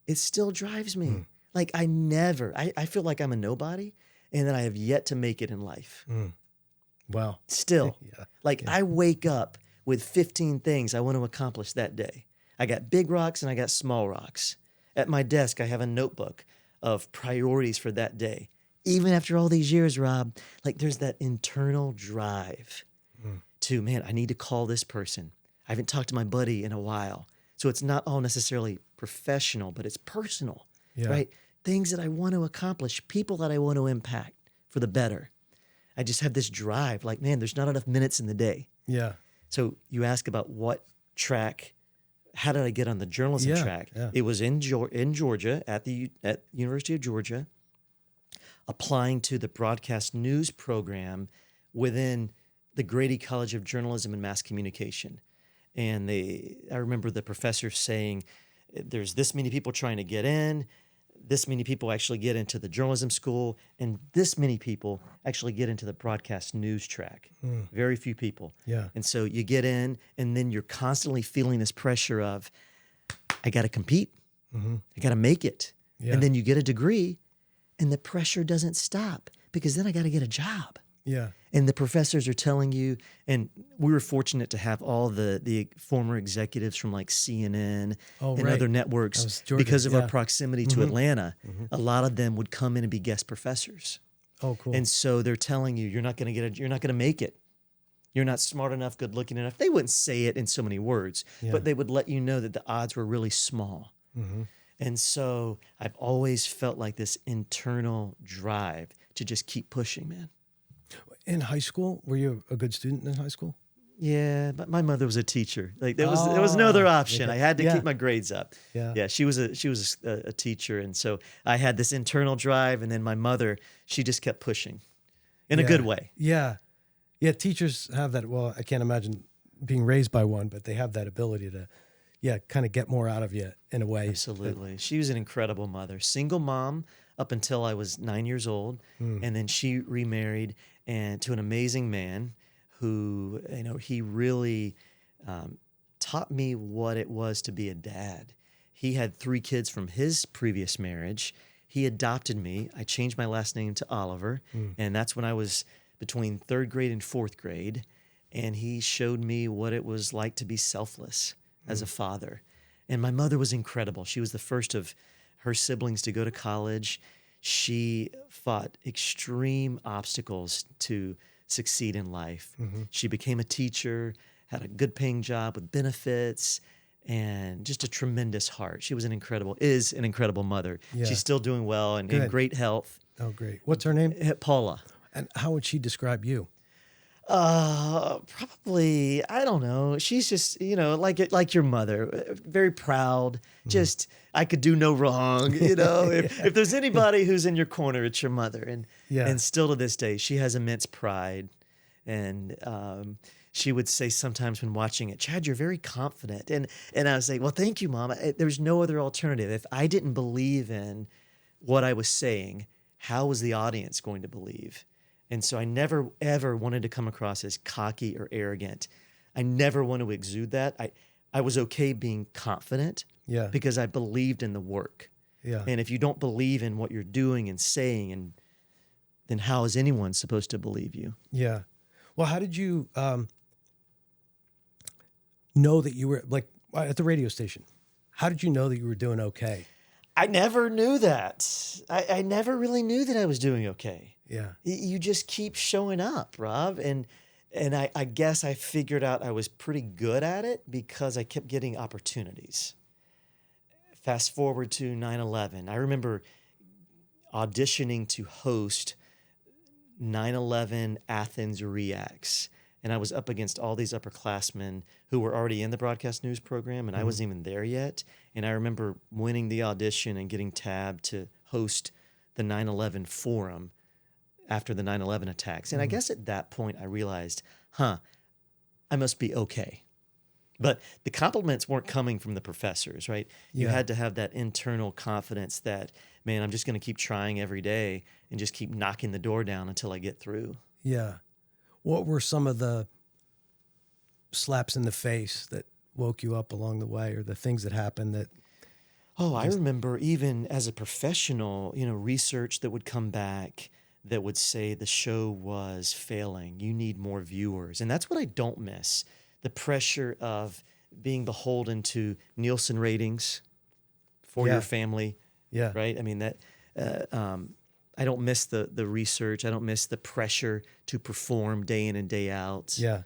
it still drives me. Like I feel like I'm a nobody and that I have yet to make it in life. Wow. Still. I wake up with 15 things I want to accomplish that day. I got big rocks and I got small rocks. At my desk, I have a notebook of priorities for that day. Even after all these years, Rob, like there's that internal drive to, man, I need to call this person. I haven't talked to my buddy in a while. So it's not all necessarily professional, but it's personal, right? Things that I want to accomplish, people that I want to impact for the better. I just have this drive like, man, there's not enough minutes in the day. Yeah. So you ask about what track, how did I get on the journalism track? Yeah. It was in Georgia, at University of Georgia, applying to the broadcast news program within the Grady College of Journalism and Mass Communication. And I remember the professor saying, there's this many people trying to get in, this many people actually get into the journalism school, and this many people actually get into the broadcast news track. Very few people. Yeah. And so you get in, and then you're constantly feeling this pressure of, I got to compete. I got to make it. Yeah. And then you get a degree, and the pressure doesn't stop because then I got to get a job. Yeah. And the professors are telling you, and we were fortunate to have all the former executives from like CNN and other networks because of our proximity to Atlanta. A lot of them would come in and be guest professors. Oh, cool. And so they're telling you, you're not going to make it. You're not smart enough, good looking enough. They wouldn't say it in so many words, but they would let you know that the odds were really small. And so I've always felt like this internal drive to just keep pushing, man. In high school, were you a good student in high school? Yeah, but my mother was a teacher. Like there was no other option. I had to keep my grades up. Yeah. She was a teacher, and so I had this internal drive. And then my mother, she just kept pushing, in a good way. Yeah. Teachers have that. Well, I can't imagine being raised by one, but they have that ability to, kind of get more out of you in a way. Absolutely. She was an incredible mother, single mom up until I was 9 years old, and then she remarried and to an amazing man who, he really taught me what it was to be a dad. He had 3 kids from his previous marriage. He adopted me. I changed my last name to Oliver, and that's when I was between 3rd grade and 4th grade, and he showed me what it was like to be selfless as a father. And my mother was incredible. She was the first of her siblings to go to college. She fought extreme obstacles to succeed in life. She became a teacher, had a good paying job with benefits, and just a tremendous heart. She was is an incredible mother. Yeah. She's still doing well and in great health. Oh, great. What's her name? Paula. And how would she describe you? Probably, I don't know. She's just, like your mother, very proud. Just, I could do no wrong. If there's anybody who's in your corner, it's your mother. And still to this day, she has immense pride. And she would say sometimes when watching it, Chad, you're very confident. And I would say, well, thank you, Mom. There's no other alternative. If I didn't believe in what I was saying, how was the audience going to believe? And so I never, ever wanted to come across as cocky or arrogant. I never want to exude that. I was okay being confident because I believed in the work. Yeah. And if you don't believe in what you're doing and saying, then how is anyone supposed to believe you? Yeah. Well, how did you know that you were, like, at the radio station? How did you know that you were doing okay? I never knew that. I never really knew that I was doing okay. Yeah. You just keep showing up, Rob. And I guess I figured out I was pretty good at it because I kept getting opportunities. Fast forward to 9/11. I remember auditioning to host 9/11 Athens Reacts. And I was up against all these upperclassmen who were already in the broadcast news program, and I wasn't even there yet. And I remember winning the audition and getting tabbed to host the 9/11 forum after the 9/11 attacks. And I guess at that point I realized, I must be okay. But the compliments weren't coming from the professors, right? You had to have that internal confidence that, man, I'm just going to keep trying every day and just keep knocking the door down until I get through. Yeah. What were some of the slaps in the face that woke you up along the way, or the things that happened that... Oh, I remember even as a professional, research that would come back that would say the show was failing. You need more viewers. And that's what I don't miss. The pressure of being beholden to Nielsen ratings for your family. Yeah. Right? I mean, that I don't miss the research. I don't miss the pressure to perform day in and day out. Yeah.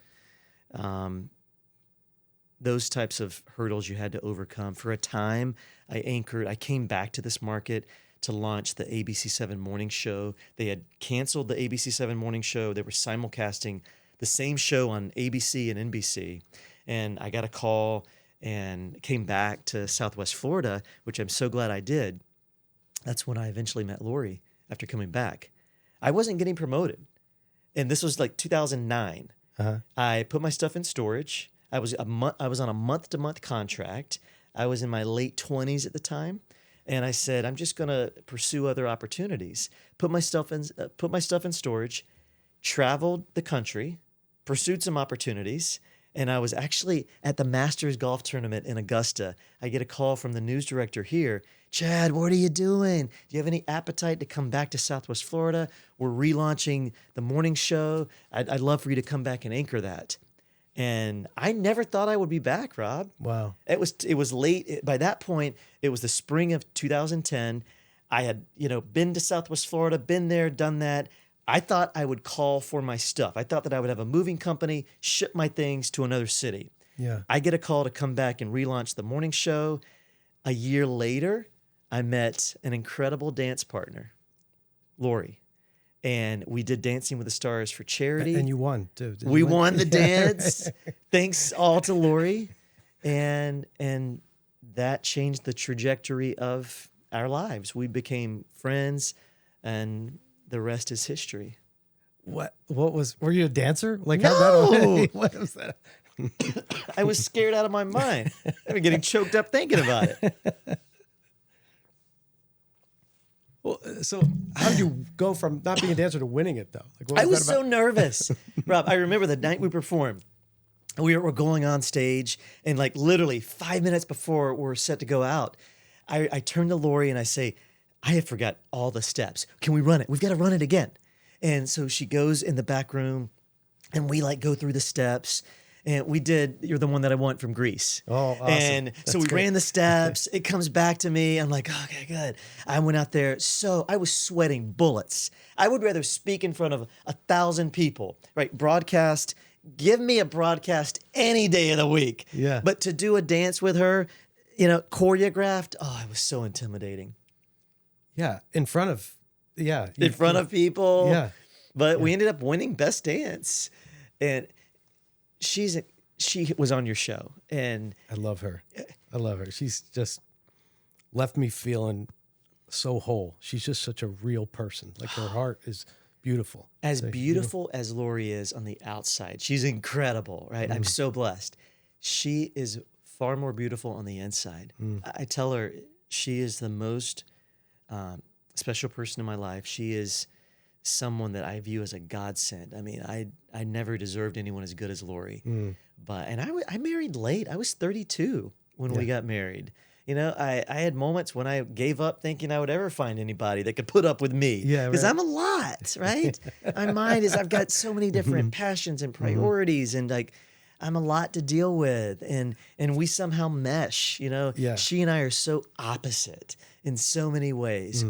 Those types of hurdles you had to overcome. For a time, I came back to this market to launch the ABC7 morning show. They had canceled the ABC7 morning show. They were simulcasting the same show on ABC and NBC. And I got a call and came back to Southwest Florida, which I'm so glad I did. That's when I eventually met Lori after coming back. I wasn't getting promoted. And this was like 2009. I put my stuff in storage. I was on a month-to-month contract. I was in my late 20s at the time. And I said, I'm just going to pursue other opportunities. Put my stuff in storage, traveled the country, pursued some opportunities, and I was actually at the Masters golf tournament in Augusta. I get a call from the news director here. Chad, what are you doing? Do you have any appetite to come back to Southwest Florida? We're relaunching the morning show. I'd love for you to come back and anchor that. And I never thought I would be back, Rob. Wow. It was late. By that point, it was the spring of 2010. I had, been to Southwest Florida, been there, done that. I thought I would call for my stuff. I thought that I would have a moving company, ship my things to another city. Yeah. I get a call to come back and relaunch the morning show. A year later, I met an incredible dance partner, Lori. And we did Dancing with the Stars for charity. And you won, too. We won the dance. Thanks all to Lori. And that changed the trajectory of our lives. We became friends, and the rest is history. Were you a dancer? Like, No! What was that? I was scared out of my mind. I've been getting choked up thinking about it. Well, so how did you go from not being a dancer to winning it, though? Like, I was so nervous. Rob, I remember the night we performed. We were going on stage, and like literally 5 minutes before we're set to go out, I turn to Lori and I say, I have forgot all the steps. Can we run it? We've got to run it again. And so she goes in the back room, and we like go through the steps. And we did, you're the one that I want from Greece. Oh, awesome. And so we ran the steps. It comes back to me. I'm like, okay, good. I went out there. So I was sweating bullets. I would rather speak in front of 1,000 people, right? Broadcast. Give me a broadcast any day of the week. Yeah. But to do a dance with her, choreographed, it was so intimidating. Yeah. In front of people. Yeah. But we ended up winning Best Dance. And she was on your show, and I love her. She's just left me feeling so whole. She's just such a real person. Like, her heart is beautiful. As beautiful as Lori is on the outside, she's incredible, right? I'm so blessed. She is far more beautiful on the inside. I tell her she is the most special person in my life. She is someone that I view as a godsend. I mean, I never deserved anyone as good as Lori. And I married late. I was 32 when we got married. I had moments when I gave up thinking I would ever find anybody that could put up with me. Yeah, because right. I'm a lot, right? My mind is, I've got so many different passions and priorities, and like, I'm a lot to deal with, and we somehow mesh. Yeah. She and I are so opposite in so many ways.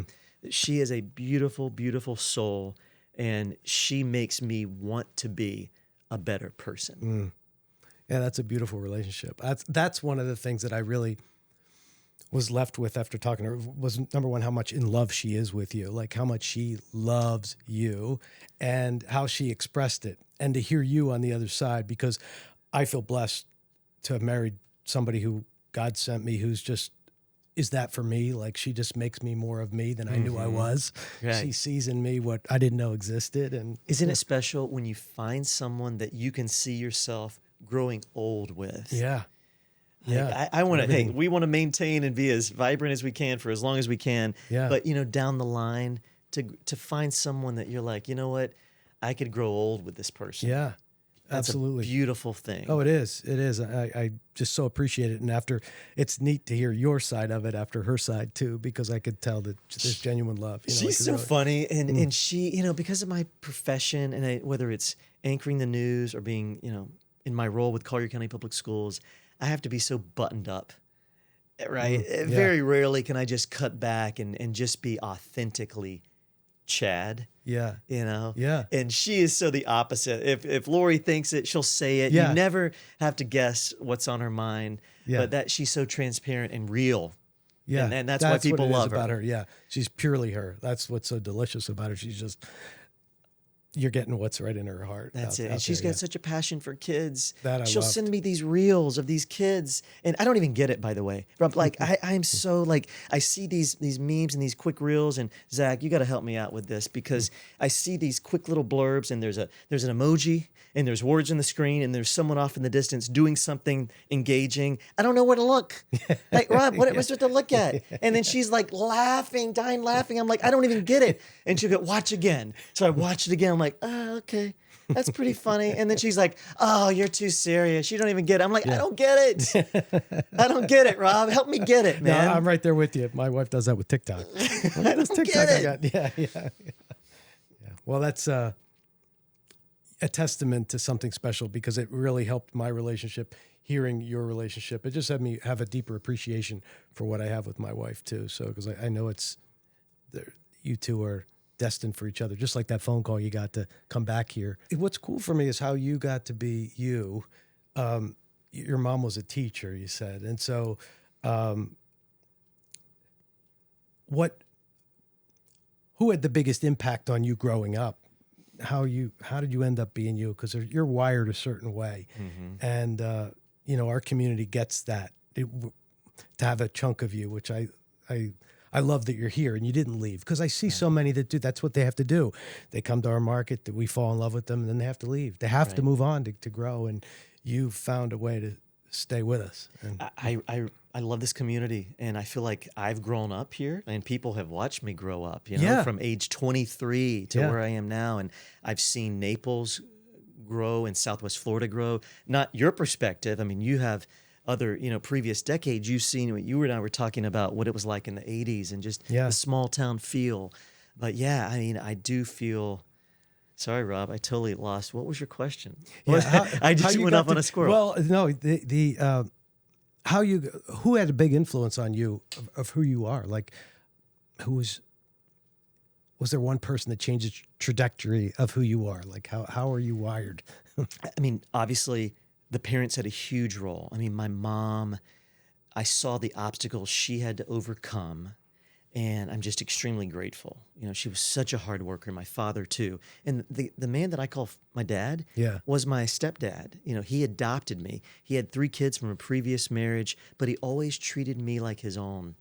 She is a beautiful, beautiful soul, and she makes me want to be a better person. Yeah, that's a beautiful relationship. That's one of the things that I really was left with after talking to her was, number one, how much in love she is with you, like how much she loves you and how she expressed it. And to hear you on the other side, because I feel blessed to have married somebody who God sent me, who's just, is that for me? Like she just makes me more of me than I knew I was. Right. She sees in me what I didn't know existed. And isn't it special when you find someone that you can see yourself growing old with? Yeah. Like, Yeah. I want to, hey, we want to maintain and be as vibrant as we can for as long as we can. Yeah. But, you know, down the line to find someone that you're like, you know what, I could grow old with this person. Yeah. That's absolutely a beautiful thing. Oh, it is. It is. I just so appreciate it. And after, it's neat to hear your side of it after her side too, because I could tell that there's genuine love. You know, She's so funny. And she, you know, because of my profession and whether it's anchoring the news or being, you know, in my role with Collier County Public Schools, I have to be so buttoned up, right? Yeah. Very rarely can I just cut back and just be authentically Chad. Yeah. You know? Yeah. And she is so the opposite. If Lori thinks it, she'll say it. Yeah. You never have to guess what's on her mind. Yeah. But that she's so transparent and real. Yeah. And that's why people what it is love her. about her. Yeah. She's purely her. That's what's so delicious about her. She's just, you're getting what's right in her heart. That's it. out And she's there, got such a passion for kids. That I She'll loved. send me these reels of these kids. And I don't even get it, by the way. But like I'm so like, I see these memes and these quick reels, and Zach, you got to help me out with this, because I see these quick little blurbs, and there's an emoji, and there's words on the screen, and there's someone off in the distance doing something engaging. I don't know where to look. Like, Rob, what am I supposed to look at? And then she's like laughing, dying laughing. I'm like, I don't even get it. And she'll go, watch again. So I watch it again. I'm like, oh, okay. That's pretty funny. And then she's like, oh, you're too serious. You don't even get it. I'm like, I don't get it. I don't get it, Rob. Help me get it, man. No, I'm right there with you. My wife does that with TikTok. I don't TikTok get it. I got. Yeah. Well, that's a testament to something special, because it really helped my relationship. Hearing your relationship, it just had me have a deeper appreciation for what I have with my wife too. So, because I know you two are destined for each other, just like that phone call you got to come back here. What's cool for me is how you got to be you. Your mom was a teacher, you said, and so who had the biggest impact on you growing up? How did you end up being you? Because you're wired a certain way, and you know, our community gets that, to have a chunk of you, which I love that you're here and you didn't leave, because I see so many that do. That's what they have to do. They come to our market, that we fall in love with them, and then they have to leave. They have to move on to grow, and you found a way to stay with us. And I love this community, and I feel like I've grown up here, and people have watched me grow up, you know, from age 23 to where I am now. And I've seen Naples grow and Southwest Florida grow. Not your perspective. I mean, you have other, you know, previous decades. You've seen what you and I were talking about, what it was like in the 80s and just the small town feel. But yeah, I mean, I do feel. Sorry, Rob, I totally lost. What was your question? Yeah, I just went up on a squirrel. Well, no, who had a big influence on you of who you are? Like, was there one person that changed the trajectory of who you are? Like, how are you wired? I mean, obviously, the parents had a huge role. I mean, my mom, I saw the obstacles she had to overcome, and I'm just extremely grateful. You know, she was such a hard worker. My father too, and the man that I call my dad, was my stepdad. You know, he adopted me. He had 3 kids from a previous marriage, but he always treated me like his own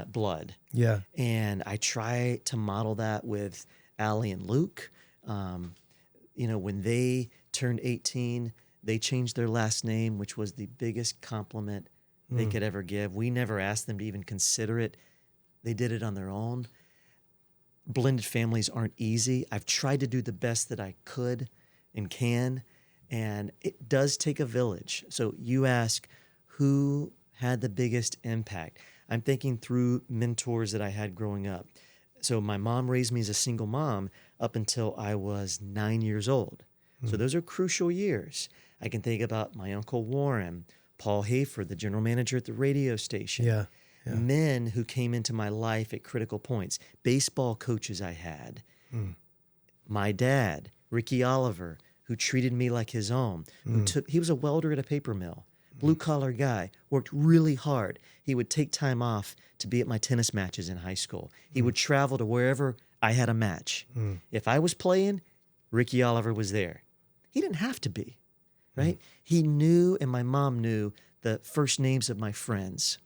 blood. Yeah, and I try to model that with Allie and Luke. You know, when they turned 18, they changed their last name, which was the biggest compliment they could ever give. We never asked them to even consider it. They did it on their own. Blended families aren't easy. I've tried to do the best that I could and can, and it does take a village. So you ask, who had the biggest impact? I'm thinking through mentors that I had growing up. So my mom raised me as a single mom up until I was 9 years old. So those are crucial years. I can think about my Uncle Warren, Paul Hayford, the general manager at the radio station. Yeah. Men who came into my life at critical points, baseball coaches I had, my dad, Ricky Oliver, who treated me like his own, he was a welder at a paper mill, blue collar guy, worked really hard. He would take time off to be at my tennis matches in high school. He would travel to wherever I had a match. If I was playing, Ricky Oliver was there. He didn't have to be, right? He knew, and my mom knew, the first names of my friends.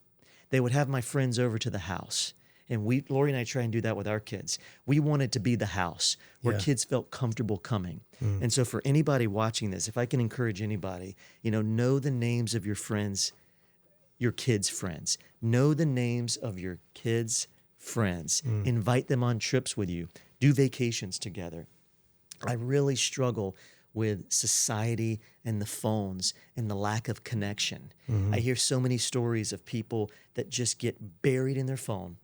They would have my friends over to the house. And Lori and I try and do that with our kids. We wanted to be the house where kids felt comfortable coming. And so for anybody watching this, if I can encourage anybody, know the names of your friends, your kids' friends. Know the names of your kids' friends. Invite them on trips with you. Do vacations together. I really struggle with society and the phones and the lack of connection. I hear so many stories of people that just get buried in their phone.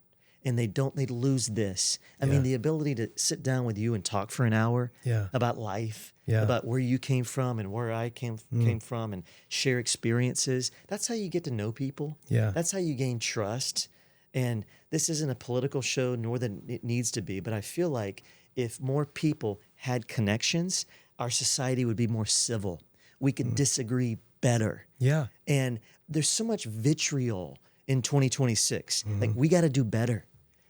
And they lose this. I mean, the ability to sit down with you and talk for an hour about life, about where you came from and where I came from, and share experiences. That's how you get to know people. That's how you gain trust. And this isn't a political show, nor that it needs to be, but I feel like if more people had connections, our society would be more civil. We could disagree better. And there's so much vitriol in 2026. Like, we got to do better.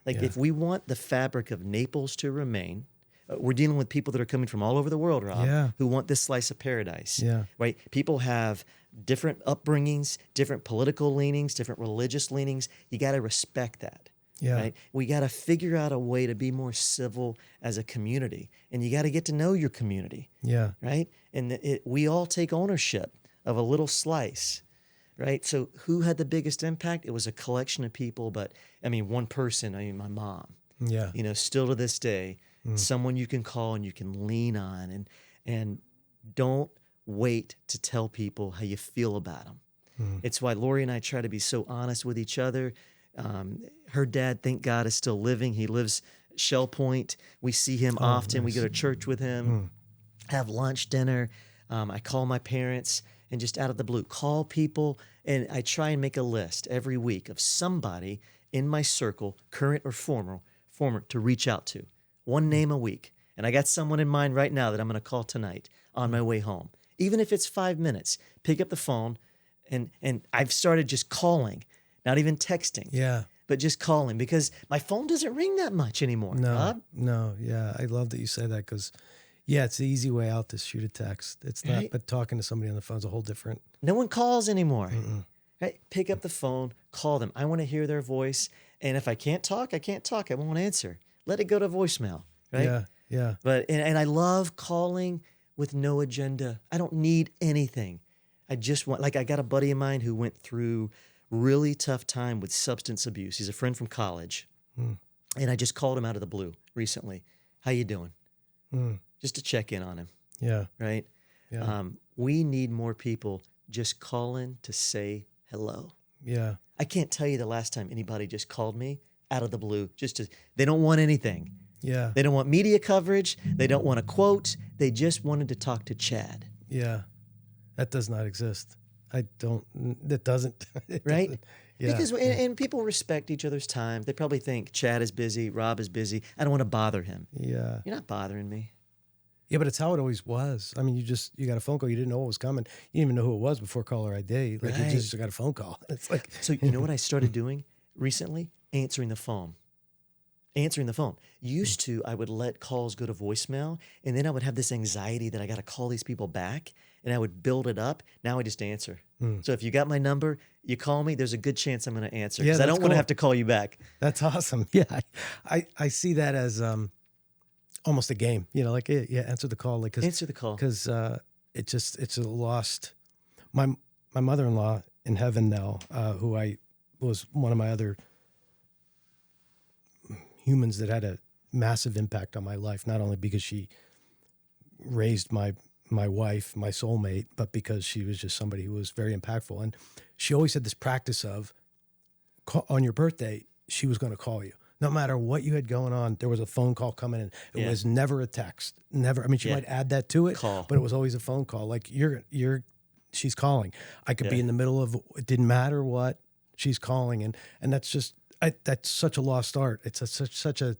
Like, if we want the fabric of Naples to remain, we're dealing with people that are coming from all over the world, Rob, who want this slice of paradise, right? People have different upbringings, different political leanings, different religious leanings. You got to respect that, right? We got to figure out a way to be more civil as a community, and you got to get to know your community, right? And we all take ownership of a little slice. Right? So who had the biggest impact? It was a collection of people, but I mean, one person, my mom, still to this day, someone you can call and you can lean on, and don't wait to tell people how you feel about them. It's why Lori and I try to be so honest with each other. Her dad, thank God, is still living. He lives Shell Point. We see him often. Nice. We go to church with him, have lunch, dinner. I call my parents. And just out of the blue, call people, and I try and make a list every week of somebody in my circle, current or former, to reach out to. One name a week. And I got someone in mind right now that I'm going to call tonight on my way home. Even if it's 5 minutes, pick up the phone, and I've started just calling, not even texting, but just calling, because my phone doesn't ring that much anymore, Rob. No, I love that you say that, because it's the easy way out to shoot a text. It's not, but talking to somebody on the phone is a whole different. No one calls anymore. Right? Pick up the phone, call them. I want to hear their voice. And if I can't talk, I can't talk. I won't answer. Let it go to voicemail, right? But and I love calling with no agenda. I don't need anything. I just want, like, I got a buddy of mine who went through really tough time with substance abuse. He's a friend from college. And I just called him out of the blue recently. How you doing? Just to check in on him. Right? We need more people just calling to say hello. I can't tell you the last time anybody just called me out of the blue. They don't want anything. They don't want media coverage. They don't want a quote. They just wanted to talk to Chad. That does not exist. That doesn't. Right? Doesn't. Because and people respect each other's time. They probably think Chad is busy, Rob is busy. I don't want to bother him. You're not bothering me. But it's how it always was. I mean, you got a phone call. You didn't know what was coming. You didn't even know who it was before caller ID. Like, you just got a phone call. It's like, so you know what I started doing recently? Answering the phone. Used to, I would let calls go to voicemail, and then I would have this anxiety that I got to call these people back, and I would build it up. Now I just answer. So if you got my number, you call me, there's a good chance I'm going to answer, because I don't want to have to call you back. That's awesome. I see that as almost a game, like, answer the call. Like, answer the call. Because it's a lost. My mother-in-law in heaven now, who was one of my other humans that had a massive impact on my life, not only because she raised my wife, my soulmate, but because she was just somebody who was very impactful. And she always had this practice of, on your birthday, she was going to call you. No matter what you had going on, there was a phone call coming in. It was never a text. Never. I mean, she might add that to it, but it was always a phone call. Like, she's calling. I could be in the middle of, it didn't matter what, she's calling. And that's just, that's such a lost art. It's such a,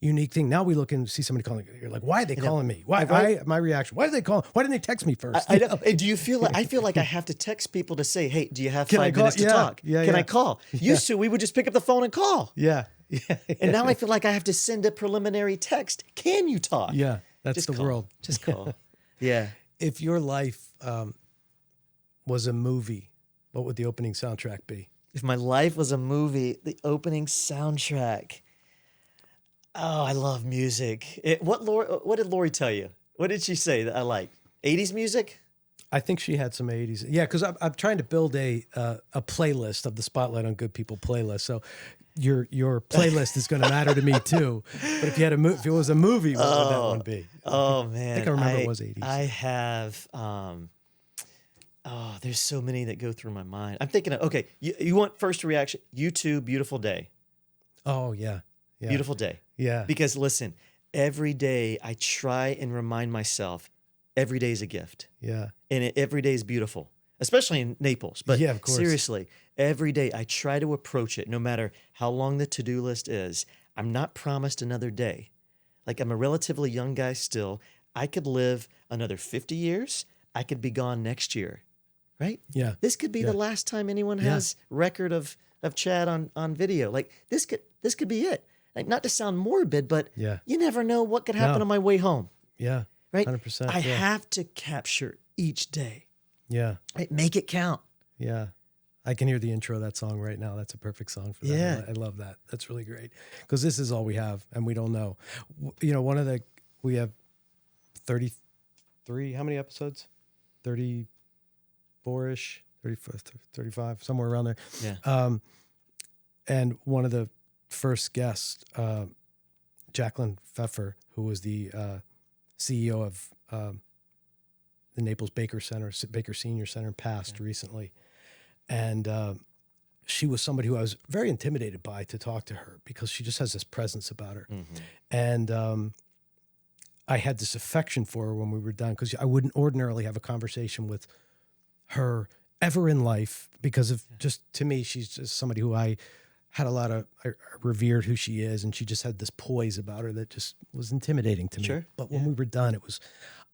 unique thing. Now we look and see somebody calling. You're like, why are they calling me? Why? My reaction. Why did they call? Why didn't they text me first? I know. And do you feel like I feel like I have to text people to say, hey, do you have Can I 5 call? minutes to Yeah. talk? Yeah, Can yeah. I call? Used to, we would just pick up the phone and call. Yeah. And now I feel like I have to send a preliminary text. Can you talk? Yeah. That's Just the call. world. Just call. Yeah. If your life was a movie, what would the opening soundtrack be? If my life was a movie, the opening soundtrack. Oh, I love music. What did Lori tell you? What did she say that I like? 80s music? I think she had some 80s. Yeah, because I'm trying to build a playlist of the Spotlight on Good People playlist. So your playlist is going to matter to me too. But if you had if it was a movie, what would that one be? Oh man, I think I remember it was 80s. I have. There's so many that go through my mind. I'm thinking of, okay, you want first reaction? U2, Beautiful Day. Oh yeah. Beautiful Day. Yeah. Because listen, every day I try and remind myself, every day is a gift. Yeah. And every day is beautiful, especially in Naples. But yeah, of course. seriously, every day I try to approach it, no matter how long the to-do list is. I'm not promised another day. Like, I'm a relatively young guy still. I could live another 50 years. I could be gone next year, right? Yeah. This could be the last time anyone has record of Chad on video. Like, this could be it. Like, not to sound morbid, but you never know what could happen on my way home. Yeah. Right? 100%. I have to capture each day. Yeah. Right? Make it count. Yeah. I can hear the intro of that song right now. That's a perfect song for that. Yeah. I love that. That's really great. Because this is all we have and we don't know. You know, we have 33, how many episodes? 34-ish, 34, 35, somewhere around there. Yeah. And one of the first guests, Jacqueline Pfeffer, who was the CEO of the Naples Baker Senior Center, passed recently. And she was somebody who I was very intimidated by to talk to her because she just has this presence about her. Mm-hmm. And I had this affection for her when we were done because I wouldn't ordinarily have a conversation with her ever in life because of just, to me, she's just somebody who I revered who she is, and she just had this poise about her that just was intimidating to me. Sure. But when we were done,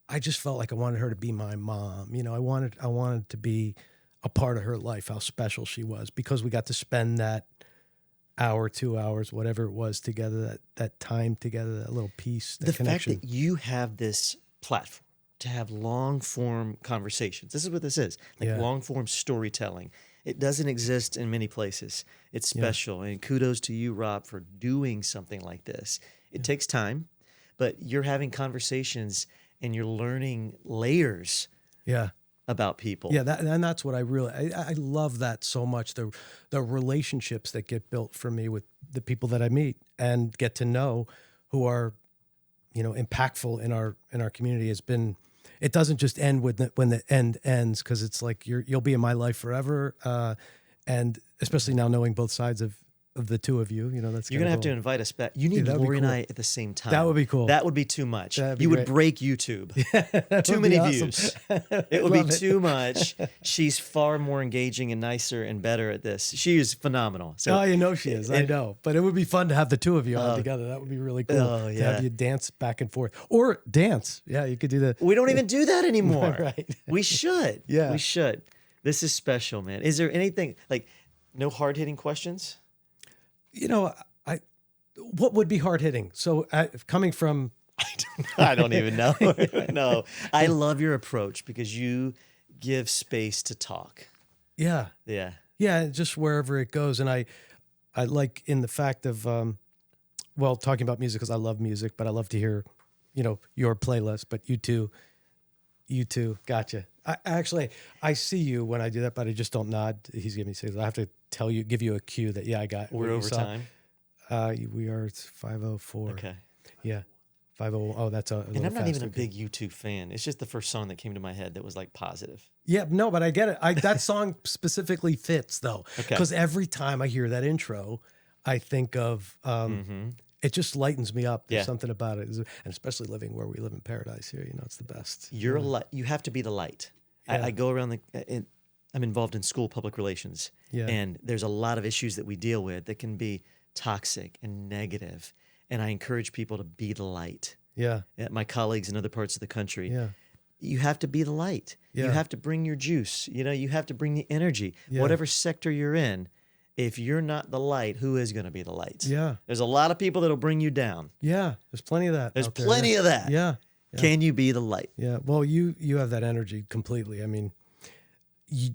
I just felt like I wanted her to be my mom. You know, I wanted to be a part of her life, how special she was, because we got to spend that hour, 2 hours, whatever it was together, that time together, that little piece, that connection. The fact that you have this platform to have long form conversations. This is what this is, like long form storytelling. It doesn't exist in many places. It's special. And kudos to you, Rob, for doing something like this. It takes time, but you're having conversations and you're learning layers about people. Yeah, and that's what I love that so much. The relationships that get built for me with the people that I meet and get to know who are, impactful in our community has been. It doesn't just end when the end ends, because it's like you'll be in my life forever, and especially now knowing both sides of the two of you, that's you're gonna have to invite us back. You need Lori and I at the same time. That would be cool. That would be too much. You would break YouTube. Too many views. It would be too much. She's far more engaging and nicer and better at this. She is phenomenal. So, she is. I know. But it would be fun to have the two of you on together. That would be really cool. To have you dance back and forth. Or dance. Yeah, you could do that. We don't even do that anymore. Right. We should. Yeah. We should. This is special, man. Is there anything, like, no hard-hitting questions? What would be hard hitting? So coming from, I don't even know. No, I love your approach because you give space to talk. Yeah. Just wherever it goes. And I like in the fact of, talking about music because I love music, but I love to hear, your playlist, but you too. Gotcha. I see you when I do that, but I just don't nod. He's giving me signals. I have to give you a cue that, I got. We're over time. We are 5:04. Okay. Yeah. 5:00. Oh, that's a and I'm not even a big U2 fan. It's just the first song that came to my head that was like positive. Yeah, no, but I get it. That song specifically fits though. Okay. Because every time I hear that intro, I think of, it just lightens me up. There's something about it. And especially living where we live in paradise here, it's the best. You're a light. You have to be the light. Yeah. I go around I'm involved in school public relations. Yeah. And there's a lot of issues that we deal with that can be toxic and negative. and I encourage people to be the light. Yeah. My colleagues in other parts of the country. Yeah. You have to be the light. Yeah. You have to bring your juice. You have to bring the energy. Yeah. Whatever sector you're in, if you're not the light, who is going to be the light? Yeah. There's a lot of people that'll bring you down. Yeah. There's plenty of that. There's out there. plenty of that. Yeah. Yeah. Can you be the light? Yeah. Well, you have that energy completely. I mean,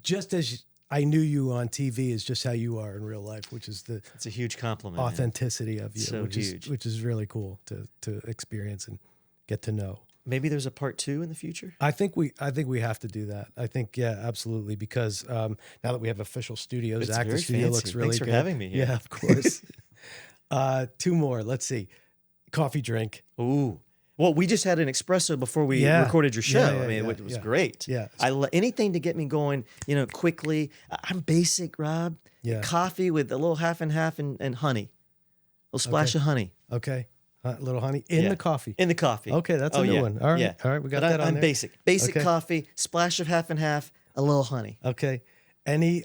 just as I knew you on TV is just how you are in real life, which is the It's a huge compliment. authenticity of you, So which huge. is really cool to experience and get to know. Maybe there's a part 2 in the future. I think we have to do that. I think, yeah, absolutely. Because now that we have official studios, It's active very studio fancy. looks really Thanks good. for having me here. Yeah, of course. 2 more. Let's see. Coffee drink. Ooh. Well, we just had an espresso before we Yeah. recorded your show. Yeah, yeah, I mean, yeah, it was yeah. great. Yeah. Anything to get me going, quickly. I'm basic, Rob. Yeah. Coffee with a little half and half and honey. A little splash Okay. of honey Okay. Little honey in Yeah. the coffee. in the coffee. Okay, that's a Oh, new yeah. one. All right. Yeah. All right, we got But that on I'm there. basic. Basic Okay. coffee, splash of half and half, a little honey. Okay. Any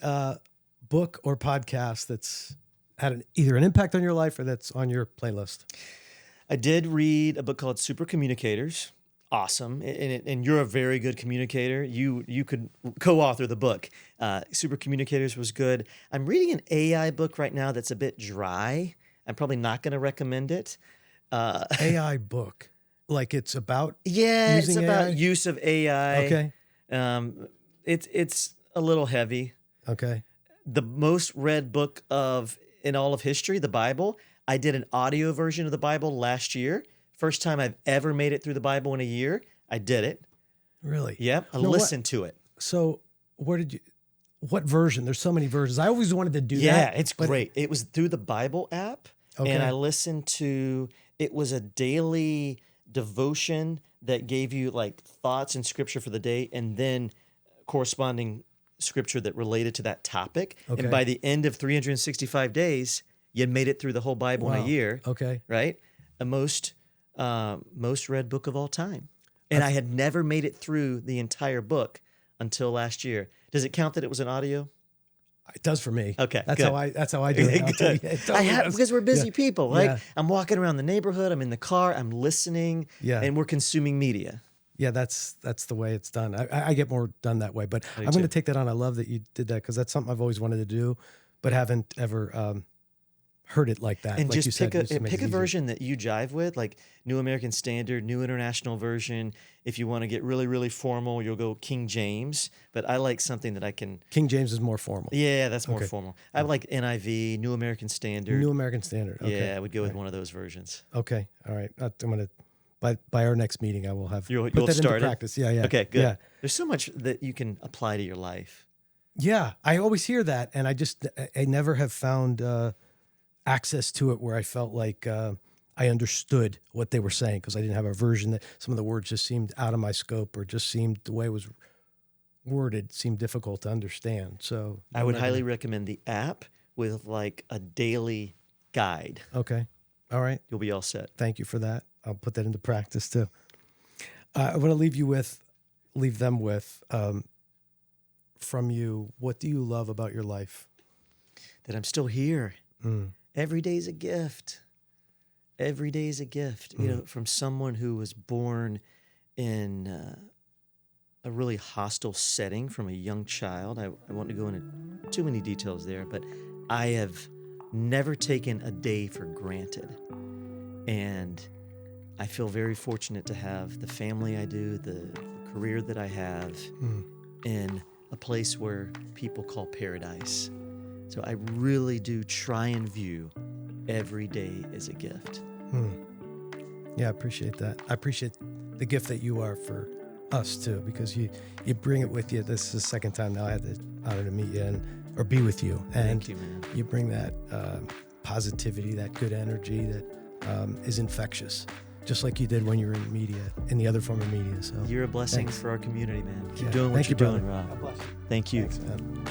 book or podcast that's had either an impact on your life or that's on your playlist? I did read a book called Super Communicators. Awesome. And you're a very good communicator. You could co-author the book. Super Communicators was good. I'm reading an AI book right now that's a bit dry. I'm probably not going to recommend it. AI book. Like it's about Yeah, it's using about AI? use of AI. Okay. It's a little heavy. Okay. The most read book in all of history, the Bible. I did an audio version of the Bible last year. First time I've ever made it through the Bible in a year. I did it. Really? Yep. I You know listened to it. So what version? There's so many versions. I always wanted to do that. Yeah, it's but- great. It was through the Bible app. Okay. And I listened to, it was a daily devotion that gave you like thoughts and scripture for the day and then corresponding scripture that related to that topic. Okay. And by the end of 365 days, you made it through the whole Bible in Wow. a year, Okay. right? The most read book of all time. And I had never made it through the entire book until last year. Does it count that it was an audio? It does for me. Okay, That's good. how I do it. I'll tell you. Good. It totally does. Because we're busy Yeah. people. Like Yeah. I'm walking around the neighborhood, I'm in the car, I'm listening, Yeah. and we're consuming media. Yeah, that's the way it's done. I get more done that way, but I do I'm going to too. take that on. I love that you did that because that's something I've always wanted to do, but haven't ever heard it like that. And like just you said, pick just makes a it easier. version that you jive with, like New American Standard, New International Version. If you want to get really, really formal, you'll go King James. But I like something that I can. King James is more formal. Yeah, that's more Okay. formal. I like NIV, New American Standard. New American Standard. Okay. Yeah, I would go with one of those versions. Okay. All right. I'm going to by our next meeting, I will have You'll put that start into it? practice. Yeah. Yeah. Okay, good. Yeah. There's so much that you can apply to your life. Yeah. I always hear that, and I never have found access to it where I felt like I understood what they were saying because I didn't have a version that some of the words just seemed out of my scope or just seemed the way it was worded seemed difficult to understand. So I would highly recommend the app with like a daily guide. Okay. All right. You'll be all set. Thank you for that. I'll put that into practice too. I want to leave them with from you. What do you love about your life? That I'm still here. Mm. Every day's a gift. Every day's a gift. You know, from someone who was born in a really hostile setting from a young child. I won't go into too many details there, but I have never taken a day for granted. And I feel very fortunate to have the family I do, the career that I have in a place where people call paradise. So I really do try and view every day as a gift. Yeah, I appreciate that. I appreciate the gift that you are for us too, because you bring it with you. This is the second time now I had the honor to meet you or be with you. And Thank you, man. you bring that positivity, that good energy that is infectious, just like you did when you were in media, in the other form of media. So You're a blessing thanks. for our community, man. Keep Yeah. doing what Thank you're you, brother. doing, Rob. God bless you. Thank you. Thanks, man.